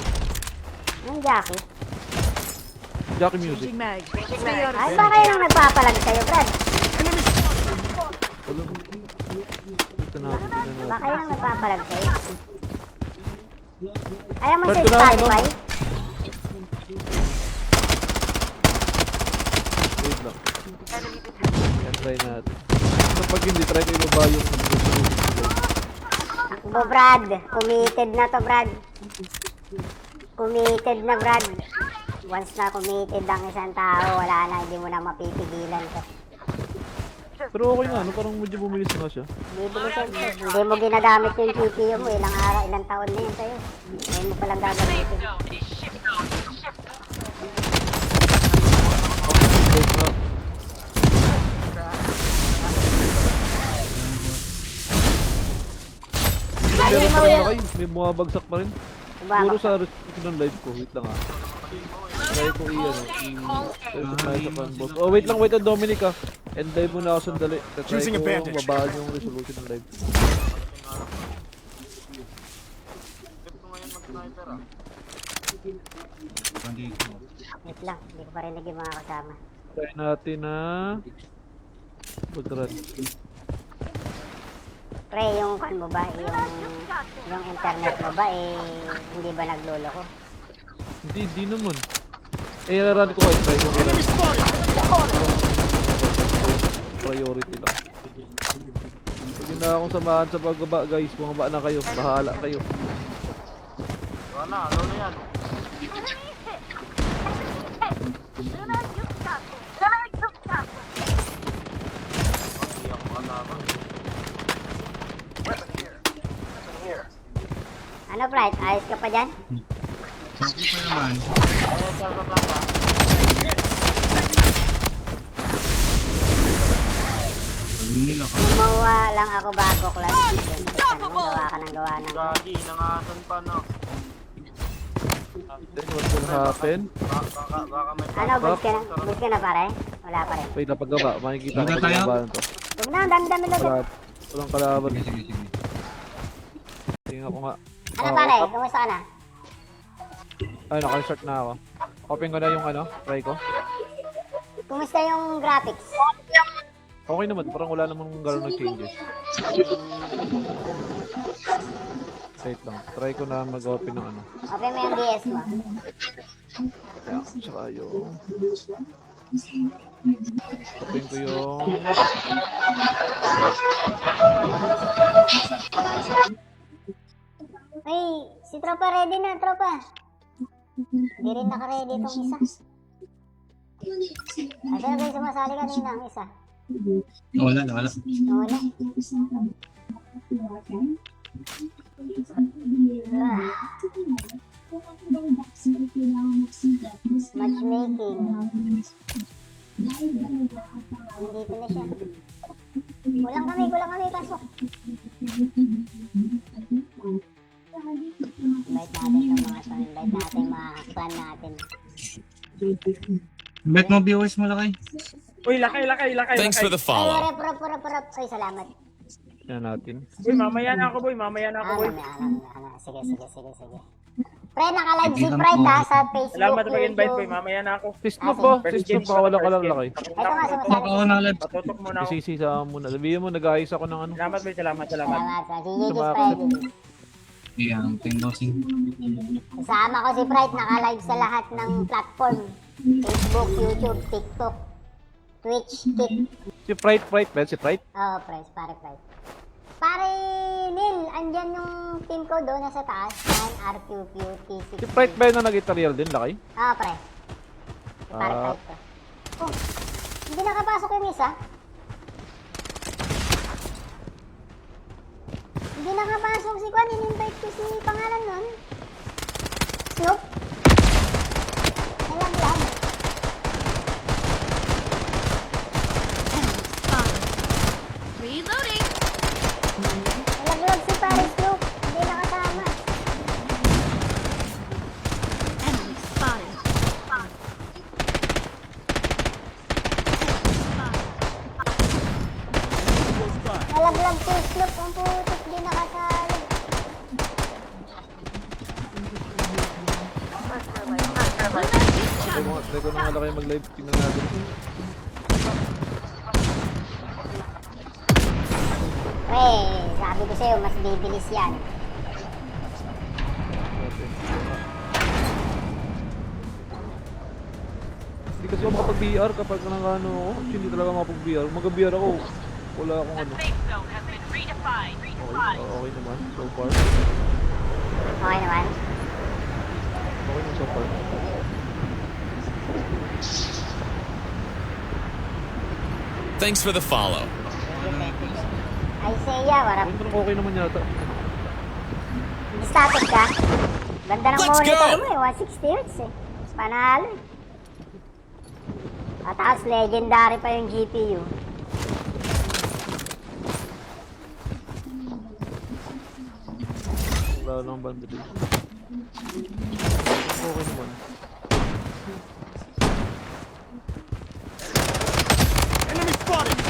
Yung Jackie. Jackie music. Changing mag. Stay out of Ay, sight. baka yun ang nagpapalag sa'yo, Brad. Wala. Ito natin. Baka yun ang nagpapalag sa'yo. Ayaw mo Brad, sa ko na, Spotify? Wait lang. Yan, try natin. Kapag hindi, try ko ibaba yung Takbo, Brad. Committed na to, Brad. Committed na, Brad. Once na committed ang isang tao, wala na, hindi mo na mapipigilan to. Pero okay na, no? Parang medyo bumilis na siya. Bibili ka, hindi mo ginagamit yung GPU mo, ilang araw, ilang taon na yun sa'yo. Ngayon mo palang gagamitin. Wait na. Meron pa rin ako, may bumabagsak pa rin. Siguro Bumabagsak. sa restriction ng live ko. Wait lang ah. Try ko i-personalize sa fan boss. Oh, wait lang, Dominic ah. End live muna ako sandali. Try Choosing ko advantage. babaan yung resolution ng live. Wait lang, hindi ko pa rinig yung mga kasama. Try natin na mag-run. Pre, yung kan mo ba, yung internet mo ba, hindi ba naglolo ko? Hindi naman. Run ko kayo. Try ko i-run. Priority lang. Huwag na akong samahan sa pagbaba guys. Bumaba na kayo. Bahala kayo. Ano, Bright? Ayos ka pa dyan? Okay pa naman. Nila ka. Gumawa lang ako bago class. Basta naman gawa ka ng gawa ng... Then what will happen? Ano, boost ka na pare? Wala pa rin. Wait, napagaba. Makikita ko Wala pag tayo? nabahan to. Huwag na, ang dami-dami lang. Walang kalaban. Sige. Tingnan ko nga. Ano pare? Kumusta ka na? Ay, naka-start na ako. Open ko na yung try ko. Kumusta yung graphics? Okay naman, parang wala namang gano'n na changes. Wait lang, try ko na mag-open ng Open mo yung DS mo. Kaya, tsaka yung... Open ko yung... Ay, si Tropa ready na, Tropa. Hindi rin naka-ready itong isa. Asa na ba yung sumasali kanina ang isa? Wala. Wala. Matchmaking. Nandito na siya. Kulang kami, pasok. Invite natin yung mga to. Invite natin yung mga clan natin. Bet mo viewers mo lakay. Uy, lakay. Thanks for the follow. Ay, rep. Ay, salamat. Yan natin. Uy, mamaya na ako, boy. Sige. Pre, naka-live si Pride ha sa Facebook, Salamat sa pag-invite, boy. YouTube. Mamaya na ako. Sistop ba? Sistop pa, wala ka lang lakay. Ito nga, sumasali. Oo, nalab. Patutok muna ako. Isisi sa muna. Sabihin mo, nag-ayos ako ng Salamat, boy. Salamat. Salamat. Si Gigi Sumakit. Pride. Yang tingnosing. Kasama ko si Pride, naka-live sa lahat ng platform. Facebook, YouTube, TikTok, Twitch, Kik. Si Pride, si Pride. Oo, pare Pride. Pare Neil, andyan yung team ko doon nasa taas. 9RQQT60. Si Pride ba yun na nag-tutorial din, lakay? Oo, pre. Si pare Ah. Pride ko. Oh, hindi nakapasok yung isa. Hindi nakapasok si Kwan. In-invite ko si pangalan nun. Snoop. Nalaglag. Reloading. Nalaglag si pare Snoop. Hindi nakasama. Enemy spotted. Nalaglag si Snoop. Ang putik, di nakasali. Try ko na nga lakay mag-live. Tingnan natin. Pre, sabi ko sa'yo, mas bibilis yan. Hindi kasi ako makapag-VR kapag nang hindi talaga makapag-VR. Mag-VR ako. Wala akong Okay naman, so far. Okay naman. Okay naman so far. Thanks for the follow. Isaiah, warap. Okay naman yata. Static ka? Ganda ng Let's monitor go! mo eh, 160 Hz eh. Panalo eh. At tapos legendary pa yung GPU. Wala lang banda din. Okay naman.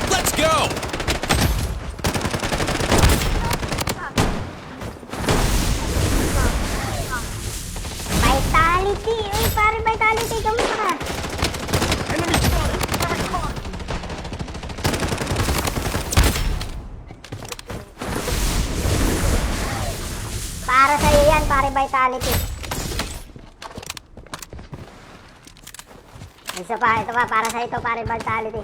Let's go! Vitality! Uy, pare Vitality, kamusta ka? Para sa'yo yan, pare Vitality. Isa pa, ito pa, para sa ito, pare Vitality.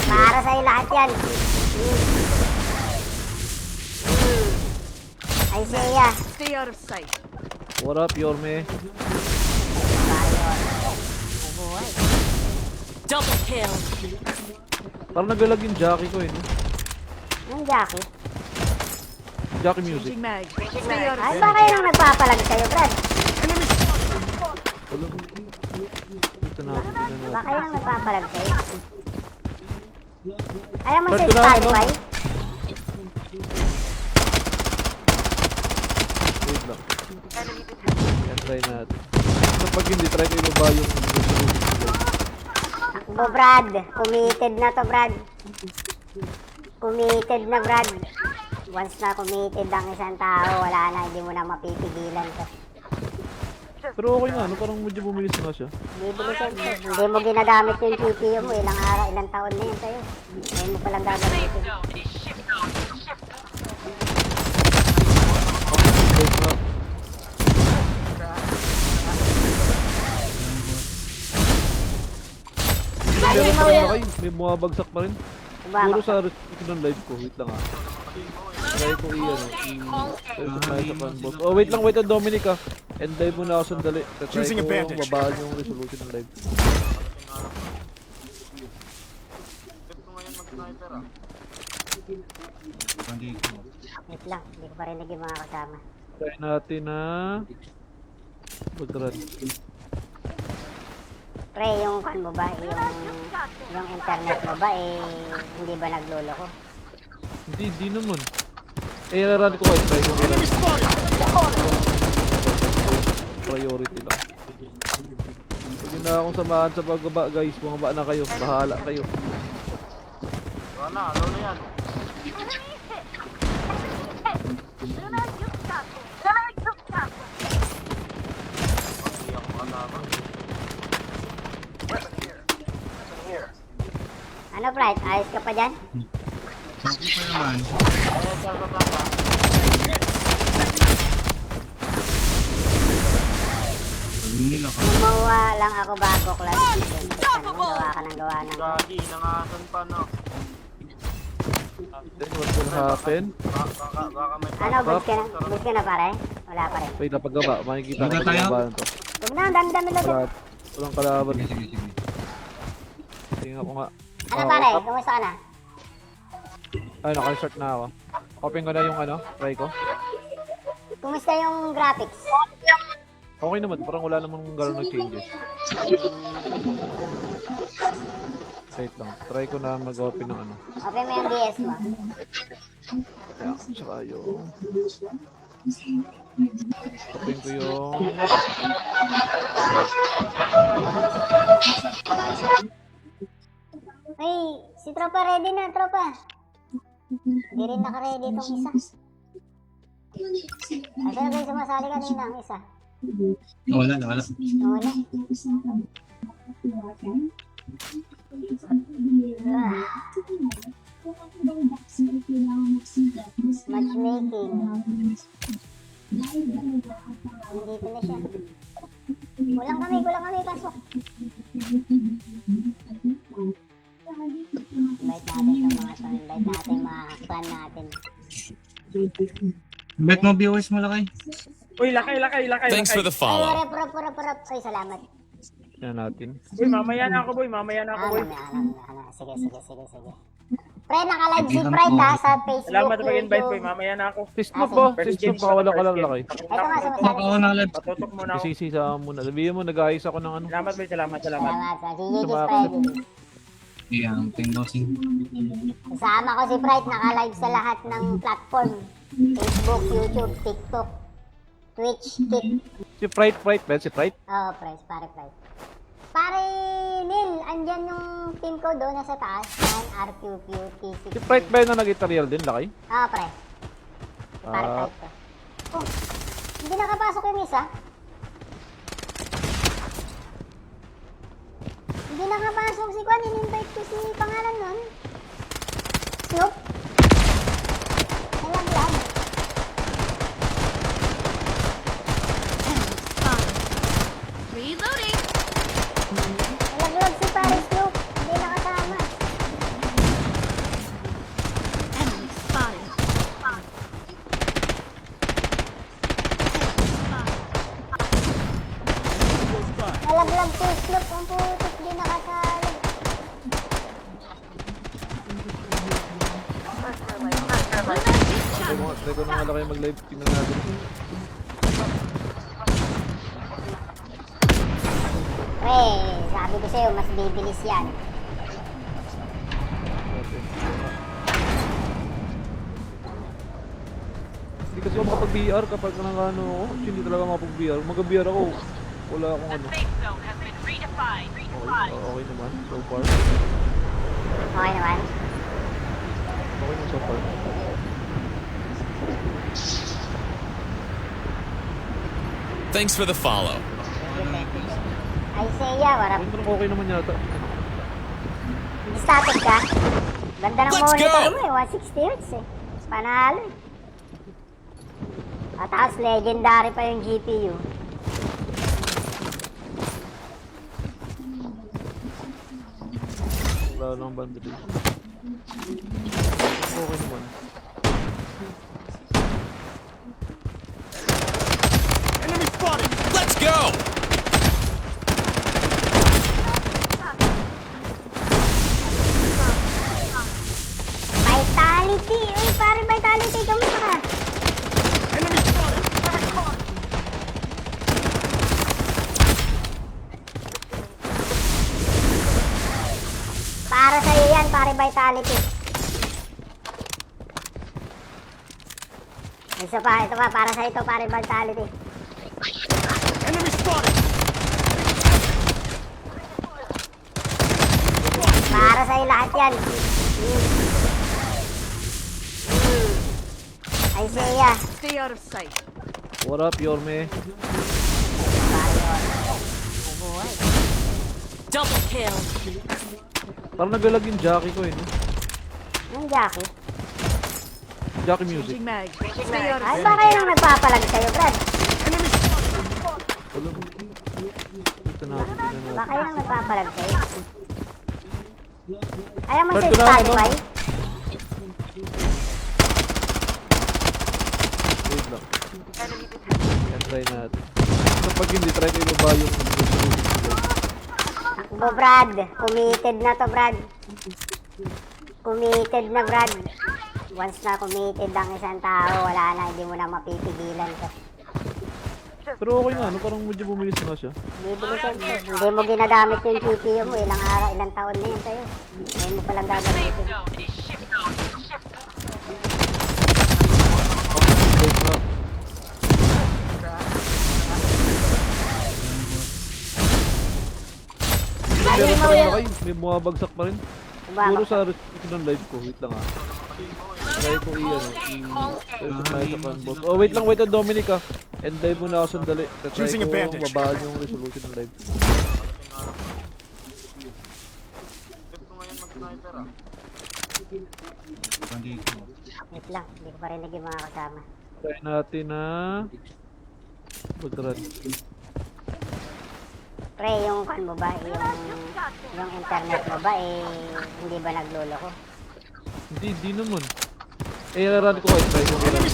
Para sa'yo lahat yan. Isaiah. Stay out of sight. What up, Yorme? Double kill. Parang nagalag yung Jackie ko eh, no? Anong Jackie? Jackie music. Changing mag. Stay out of Ay, sight. ba kayo nang nagpapalag sa'yo, Brad? Wala. Ito na, ito na. Ba kayo nang nagpapalag sa'yo? Ayaw mo Brad, sa ko na, ano? Spotify? Wait lang. Yan, try natin. Kapag hindi, try ko ibaba yung Takbo, Brad. Committed na to, Brad. Committed na, Brad. Once na committed ang isang tao, wala na, hindi mo na mapipigilan to. Pero okay nga, ano, parang medyo bumilis na siya. Bibilisan to. Hindi mo ginagamit yung GPU mo. Ilang araw, ilang taon na yun sa'yo. Ngayon mo palang gagamitin. Wait na. Ay, Pero mo parang yan. okay, may bumabagsak pa rin. Siguro sa restriction ng live ko, wait lang ah. Try ko i-ano, tayo sa canvas. Oh, wait lang, wait lang, Dominic ah. End live muna ako sandali. Try ko babaan yung resolution ng live. Wait lang, hindi ko pa rinig yung mga kasama. Try natin na mag-run. Pre, yung kan mo ba, yung internet mo ba, hindi ba naglolo ko? Hindi naman. Eh, run ko kayo. Try ko i-run. Priority lang. Huwag na akong samahan sa pagbaba guys. Bumaba na kayo. Bahala kayo. Ano, Bright? Ayos ka pa dyan? Okay pa naman. Sabi nila ka. Gumawa lang ako bago class season. Ano, gawa ka ng gawa ng... Then what will happen? Ano, boost ka na pare? Wala pa rin. Wait, napaggaba. Makikita ko Magka na tayo? labanan to. Huwag na, ang dami-dami lang. Wala. Walang kalaban. Sige, sige, sige. Tingnan ko nga. Ano pare? Kumusta ka na? Ay, naka-start na ako. Open ko na yung ano, try ko. Kumusta yung graphics? Okay naman, parang wala namang gano'n nag-changes. Wait lang, try ko na mag-open ng ano. Open mo yung DS mo. Kaya, tsaka yung... Open ko yung... Ay, si Tropa ready na, Tropa. Hindi rin naka-ready itong isa. Asa na ba yung sumasali kanina ang isa? Wala, wala. Wala. Matchmaking. Nandito na siya. Kulang kami, pasok. Invite natin sa mga to. Invite natin yung mga clan natin. Bet mo viewers mo lakay. Uy, lakay. Thanks for the Ay, follow. purap. Ay, salamat. Yan natin. Uy, mamaya na ako, boy. Sige. Pre, naka-live si Pride ha sa Facebook, Salamat sa pag-invite, boy. YouTube. Mamaya na ako. Sistop ba? Sistop, baka wala ka lang lakay. Ito nga, Ako sumasali. ako na live. Patutok muna ako. Isisisa muna. Sabihin mo, nag-ayos ako ng ano. Salamat, boy. Salamat. Salamat sa GG's Salamat. Pride. Ayan, pindosing. Kasama ko si Pride, naka-live sa lahat ng platform. Facebook, YouTube, TikTok, Twitch, Kick. Si Pride, Ben, si Pride. Oo, pare. Pare, Neil, andyan yung team ko doon, nasa taas. Yan, RQQ, T6. Si Pride ba yun na nag-Itarial din, laki? Oo, pre. Si pare Ah. Pride ko. Oh, hindi nakapasok yung isa. Hindi nakapasok si Kwan, in-invite ko si pangalan nun. Snoop. Nalaglag. Reloading. Nalaglag si pare Snoop. Hindi nakasama. Enemy spotted. Nalaglag si Snoop. Ang putik, di nakasali. Try ko na nga kayo mag-live. Tingnan natin. Pre, sabi ko sa'yo, mas bibilis yan. Hindi kasi ako makapag-VR kapag ano ako. Hindi talaga makapag-VR. Mag-VR ako. Wala akong ano. Okay naman. So far. Okay naman. Okay naman so far. Thanks for the follow. Isaiah, warap. Parang okay naman yata. Static ka? Ganda ng Let's monitor go! mo eh, 160 Hz eh. Panalo eh. At tapos legendary pa yung GPU. Wala lang bandit. Okay naman. Let's go! Vitality! Uy, pare Vitality, kamusta ka? Para sa'yo yan, pare Vitality. Isa pa, ito pa, para sa'yo ito, pare Vitality. Para sa'yo lahat yan. Isaiah. Stay out of sight. What up, Yorme? Double kill. Parang nagalag yung Jackie ko eh. No? Yung Jackie. Jackie music. Changing mag. Stay out of Ay, sight. baka yung nagpapalag sa'yo, Brad. Wala mo. Ito natin. Baka yung nagpapalag sa'yo. Ayaw mo sa Start ko na, ano? Spotify? Wait lang. Yan, try natin. Kapag hindi, try ko ibaba yung Bo, Brad. Committed na to, Brad. Committed na, Brad. Once na committed ang isang tao, wala na, hindi mo na mapipigilan to. Pero okay nga, no? Parang medyo bumilis na siya. Bibili siyempre. Hindi mo ginagamit yung GPU mo. Ilang araw, ilang taon na yun sa'yo. Ngayon mo palang gagamitin. Wait na. Lagi Meron mo pa rin yun. na kayo. May bumabagsak pa rin. Siguro sa restriction ng live ko. Wait lang ah. Try ko i-try sa canvas. Oh, wait lang, Dominic ah. And dive muna ako sandali. Try ko mabaan yung resolution ng live. Bandito. Wait lang, hindi ko pa rin yung mga kasama. Try natin na mag-run. Pre, yung kan mo ba, yung internet mo ba, hindi ba nagluloko? Hindi naman. Run ko try ko i-run.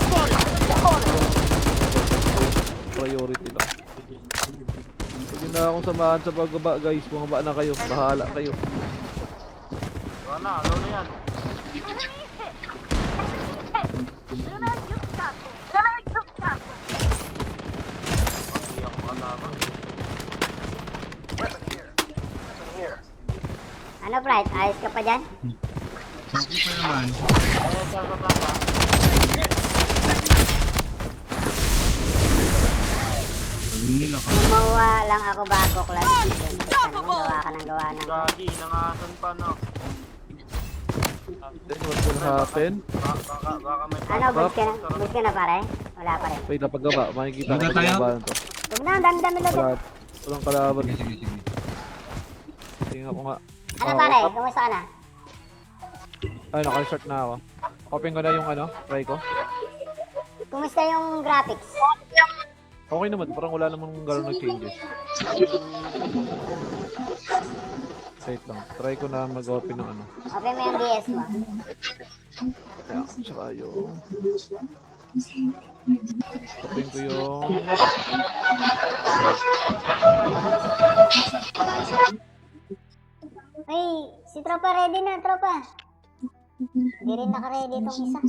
Priority lang. Pag na akong samahan sa pagbaba guys, bumaba na kayo. Bahala kayo. Ano, Bright? Ayos ka pa dyan? Okay pa naman. nila ka. Gumawa lang ako bago class. Gawa ka ng gawa ng... Gagi, nangasan pa no. Then what will happen? Baka may Ano, boot ka na pare? Wala pa rin. Wait, napagaba. Makikita Wala ko tayo? yung bahan to. Huwag na, ang dami-dami na dyan. Walang kalaban. Sige, sige, sige. Tingnan ko nga. Ano pare, kumusta ka na? Ay, naka-short na ako. Open ko na yung ano, try ko. Kumusta yung graphics? Okay naman, parang wala namang gano'n na changes. Wait lang, try ko na mag-open ng ano. Open mo yung DS mo. Kaya, tsaka yung... Open ko yung... Ay, si Tropa ready na, Tropa. Hindi rin naka-ready itong isa.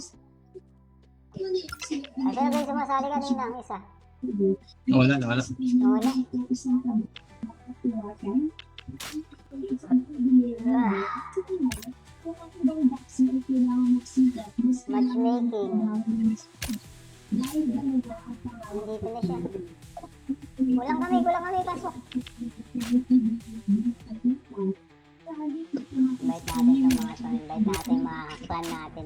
Asa na ba yung sumasali kanina ang isa? Wala, wala. Wala. Matchmaking. Nandito na siya. Kulang kami, pasok. Invite natin yung mga to. Invite natin yung mga clan natin.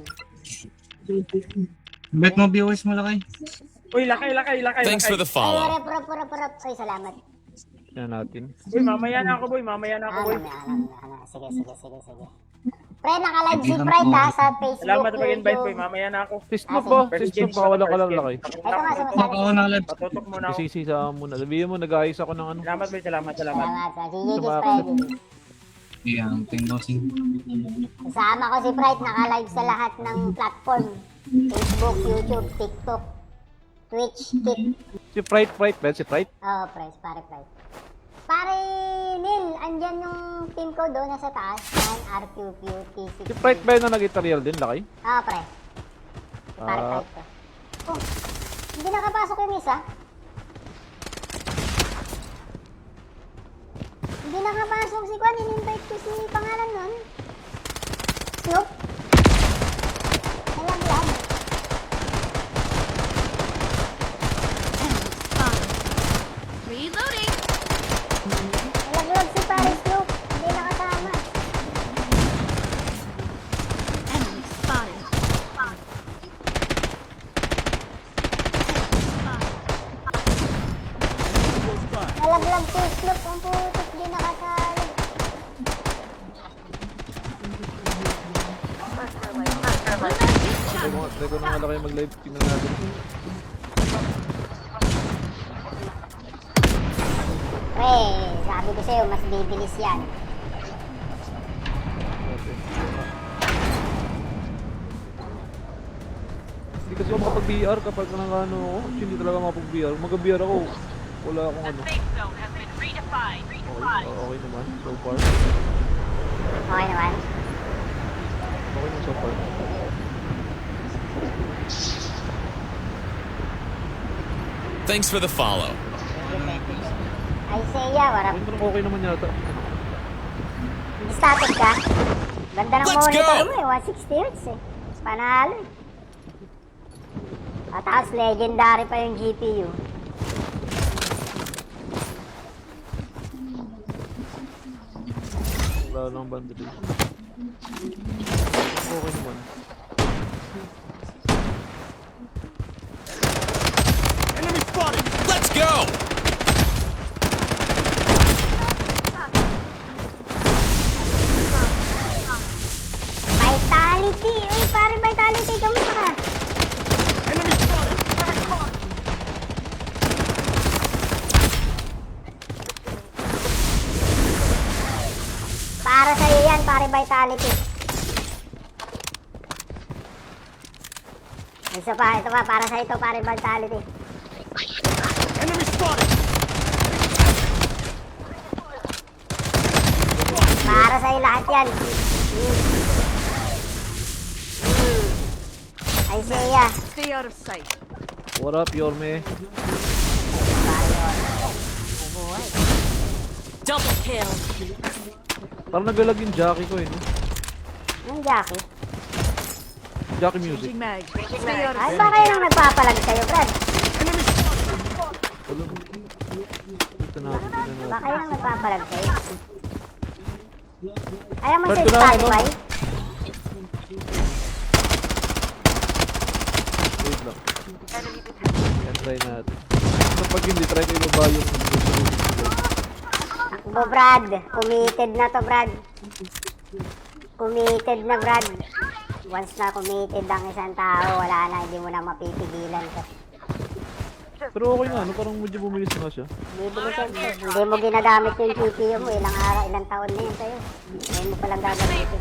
Bet mo viewers mo lakay. Uy, lakay. Thanks for the Ay, follow. rep. Ay, salamat. Yan natin. Boy, mamaya na ako boy. Sige. Pre, naka-live si Pride ha sa Facebook, Salamat sa pag-invite boy. YouTube. Mamaya na ako. Sistok ko, sistok ko, wala ka lang lakay. Ito nga, sumasali. Oo, na live. Patutok muna ako. Isisi sa muna. Sabihin mo, nag-ayos ako ng ano. Salamat boy, salamat. Salamat. Si Gigis Sumakit. Pride. Yeah, thank bossing. Kasama ko si Pride, naka-live sa lahat ng platform. Facebook, YouTube, TikTok, Twitch, Kik. Si Pride, si Pride. Oo, pare Pride. Pare Neil, andyan yung team ko doon nasa taas. 9RQQ, T6. Si Pride ba yun na nag-tutorial din, lakay? Oo, pre. Pare Ah, Pride to. Oh, hindi nakapasok yung isa. Hindi nakapasok si Kwan, in-invite ko si pangalan nun. Snoop. Nalaglag. Reloading. Nalaglag si pare Snoop. Hindi nakasama. Enemy spotted. Nalaglag si Snoop. Ang putik, hindi nakasali. try ko na nga lakay mag-live. Tingnan natin. Pre, sabi ko sa'yo, mas bibilis yan. Hindi kasi ako makapag-VR kapag ano ako. Hindi talaga makapag-VR. Mag-VR ako. Wala akong ano. Okay naman, so far. Okay naman. Okay naman so far. Thanks for the follow. Ay, Seiya, warap. Okay naman yata. Static ka? Ganda ng Let's monitor go! mo eh, 160 Hz eh. Panalo eh. At tapos legendary pa yung GPU. Wala lang bandit. Okay naman. Let's go! Vitality! Uy, pare Vitality, kamusta ka? Para sa'yo yan, pare Vitality. Ito pa, para sa'yo ito, pare Vitality. Para sa'yo lahat yan. Ay, Seiya. Stay out of sight. What up, Yorme? Double kill. Parang nagalag yung Jackie ko eh, no? Yung Jackie. Jackie music. Changing mag. Stay out of Ay, sight. ba kayo nang nagpapalag sa'yo, Brad? Ito natin, tignan natin. Baka yan ang nagpapalag sa'yo. Ayaw mo Start sa ko na, ano? Spotify? Wait lang. Yan, try natin. Kapag hindi, try ko ibaba yung resolution. Takbo, Brad. Committed na to, Brad. Committed na, Brad. Once na committed ang isang tao, wala na, hindi mo na mapipigilan ka. Pero okay nga, no? Parang medyo bumilis na siya. Bibili ka, hindi mo ginagamit yung GPU mo, ilang araw, ilang taon na yun sa'yo. Ngayon mo palang gagamitin.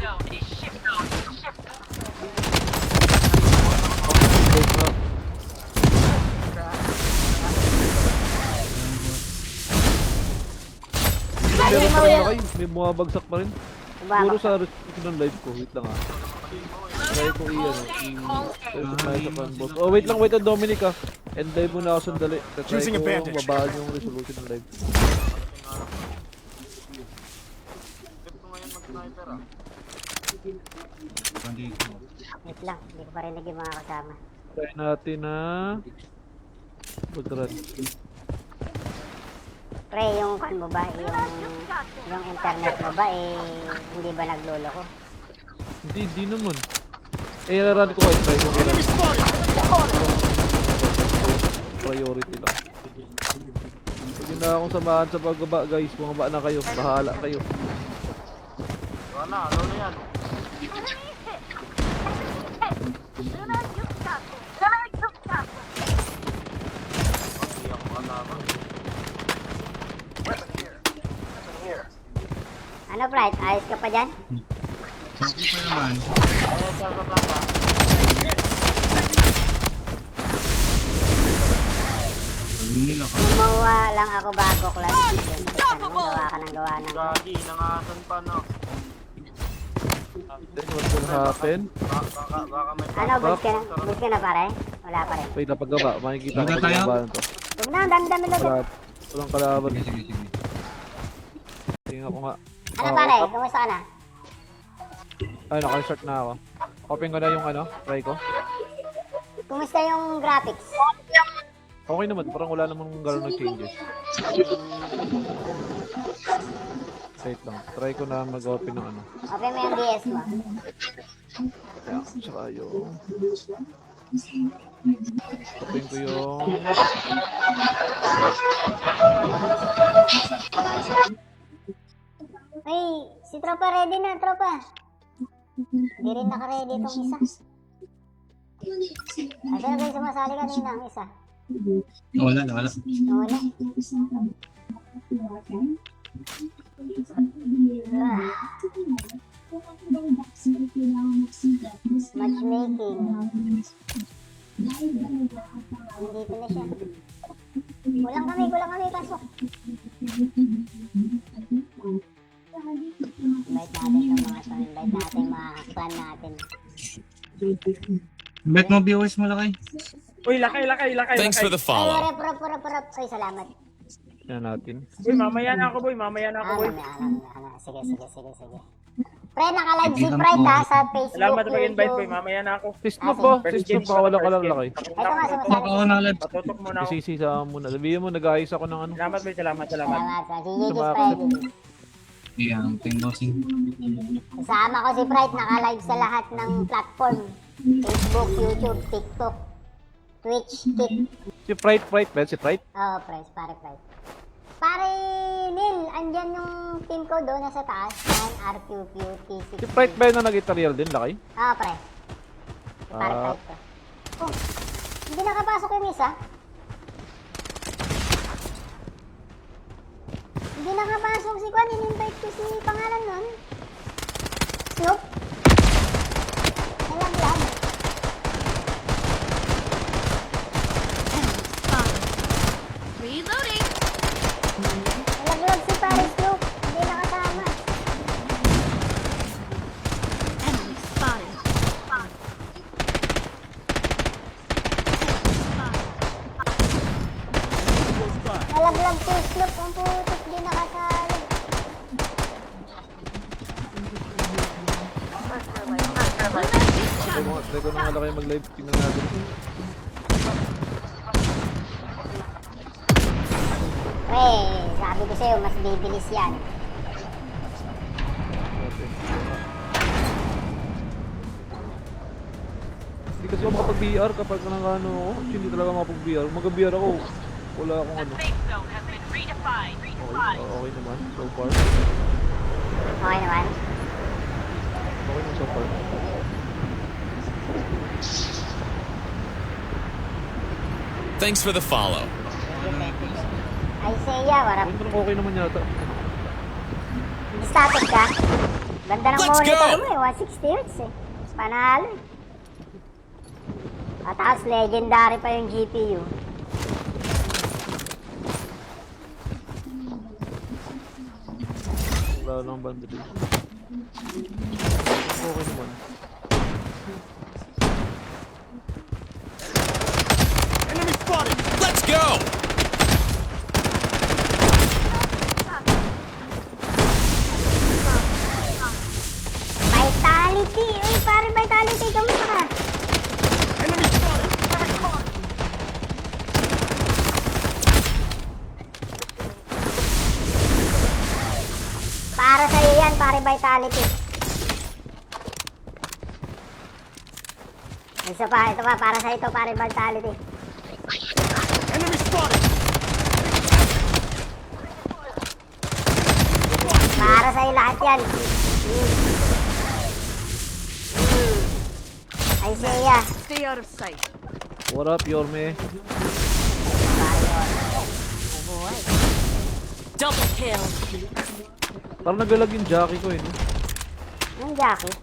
Wait na. Meron pa rin ako may bumabagsak pa rin. Puro sa restriction ng live ko. Wait lang ah. Try ko i-search tayo sa canvas. Oh, wait lang, Dominic ah. End live muna ako sandali. Try ko babaan yung resolution ng live. Wait lang, hindi ko pa rin naging mga kasama. Try natin na mag-run. Pre, yung kan mo ba, yung internet mo ba, hindi ba naglolo ko? Hindi naman. Run ko kayo. Try ko i-run. Priority lang. Huwag na akong samahan sa pagbaba guys. Bumaba na kayo. Bahala kayo. Wala, ano na yan? Ano, Bright? Ayos ka pa dyan? Okay pa naman. Nila ka. Gumawa lang ako bago class. Gawa ka ng gawa ng... Gagi, nangasan pa no. Then what will happen? Baka may Ano, boost ka na pare? Wala pa rin. Wait na pagbaba. Makikita ko Wala tayo? pagbaba to. Huwag na, dami-dami lang. Walang kalaban. Sige, sige, sige. Tingnan ko nga. Ano pare? Kumusta ka na? Ay, naka-start na ako. Open ko na yung try ko. Kumusta yung graphics? Okay naman, parang wala namang gano'n na changes. Wait lang, try ko na mag-open ng Open mo yung DS mo. Kaya, tsaka yung... Open ko yung... Ay, si Tropa ready na, Tropa. Hindi rin naka-ready itong isa. Asa na ba yung sumasali kanina ang isa? Wala. Wala. Matchmaking. Nandito na siya. Kulang kami, pasok. Invite natin yung mga to. Invite natin yung mga clan natin. Bet mo viewers malaki. Uy, lakay. Thanks for the follow. Ay, rep. Ay, salamat. Yan natin. Uy, mamaya na ako, boy. Sige. Pre, naka-live si Pride ha sa Facebook. Salamat sa pag-invite, boy. YouTube. Mamaya na ako. Sistop ba? Sistop pa, wala ka lang laki. Ito nga, sumasali. Oo, na live. Patutok muna ako. Isisi sa muna. Sabihin mo, nag-ayos ako ng Salamat, boy. Salamat. Salamat. Si Gigi Sumakit. Pride. Yan, bossing. Kasama ko si Pride, naka-live sa lahat ng platform. Facebook, YouTube, TikTok, Twitch, Kik. Si Fright, si Fright. Oo, pare Pride. Pare Neil, andyan yung team ko doon nasa taas. 9RQQT6. Si Fright ba yun na nag-tutorial din, laki? Oo, pre. Si pare Ah. Pride ko. Oh, hindi nakapasok yung isa. Hindi nakapasok si Kwan, in-invite ko si pangalan nun. Snoop. Nalaglag. Reloading. Nalaglag si pare Snoop. Hindi nakasama. Enemy spotted. Nalaglag si Snoop. Ang putik, di nakasali. Try ko na nga laki mag-live. Tingnan natin. Pre, sabi ko sa'yo, mas bibilis yan. Natin. Hindi kasi ako makapag-VR kapag ano ako. Hindi talaga makapag-VR. Mag-VR ako. Wala akong ano. Okay naman, so far. Okay naman. Okay naman so far. Thanks for the follow. Isaiah, warap. Okay naman yata. Static ka? Ganda ng Let's monitor go! mo eh, 160 Hz eh. Panalo eh. At tapos legendary pa yung GPU. Wala lang bandit. Okay naman. Let's go! Vitality! Uy, pare Vitality, kamusta ka? Para sa'yo yan, pare Vitality. Isa pa, ito pa, para sa'yo ito, pare Vitality. Para sa'yo lahat yan. Isaiah. Stay out of sight. What up, Yorme? Double kill. Parang nagalag yung Jackie ko eh, no? Anong Jackie?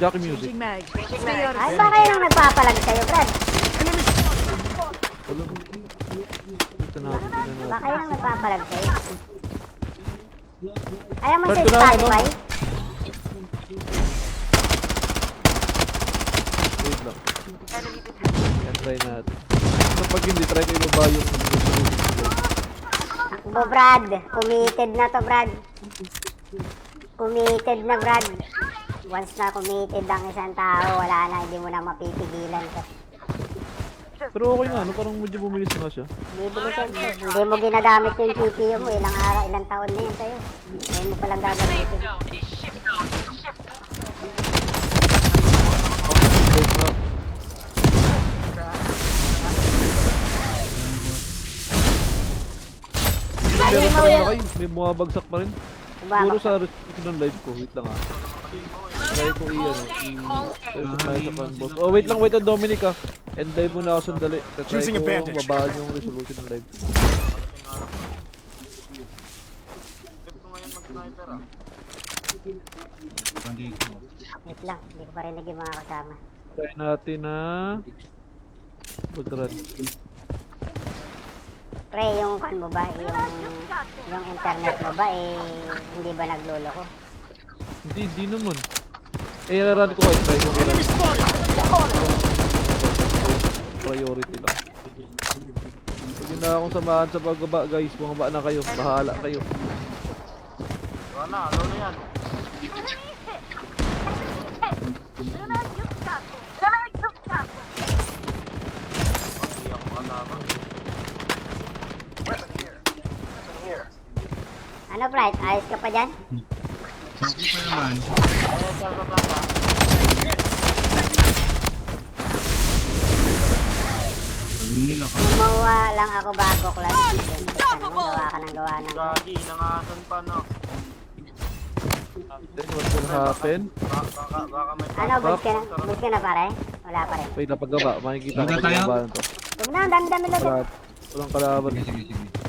Jackie music. Changing mag. Stay out of Ay, sight. baka yun ang nagpapalag sa'yo, Brad. Wala. Ito natin, ito Baka natin. yun ang nagpapalag sa'yo. Ayaw mo Brad, sa ko na, ano? Spotify? Wait lang. Yan, try natin. Kapag hindi, try ko ibaba yung Takbo, Brad. Committed na to, Brad. Committed na, Brad. Once na committed ang isang tao, wala na, hindi mo na mapipigilan to. Pero okay nga, no? Parang medyo bumilis na siya. Bibilisan to. Hindi mo ginagamit yung GPU mo. Ilang araw, ilang taon na yun sa'yo. Ngayon mo palang gagamitin. Wait na. Pero mo sa yan. kayo, may bumabagsak pa rin. Siguro sa restriction ng live ko, wait lang ah. Try ko i-ano, tayo sa canvas. Oh, wait lang, wait ang Dominic ah. End live muna ako sandali. Try ko babaan yung resolution ng live. Wait lang, hindi ko pa rinig yung mga kasama. Try natin na mag-run. Pre, yung kan mo ba, yung internet mo ba, eh, hindi ba naglolo ko? Hindi naman. Eh, run ko kayo. Try ko i-run. Priority lang. Huwag na akong samahan sa pagbaba guys. Bumaba na kayo. Bahala kayo. Ano, Bright? Ayos ka pa dyan? Okay pa naman. Sabi nila ka. Gumawa lang ako bago class season. Ano, gawa ka ng gawa ng... Gagi, nangasan pa no. Then what will happen? Baka may Ano, boost ka na pare? Wala pa rin. Wait, napagaba. Makikita ko Magka pa tayo? yung bahan to. Huwag na, ang dami-dami lang. Walang kalaban. Sige, sige, sige.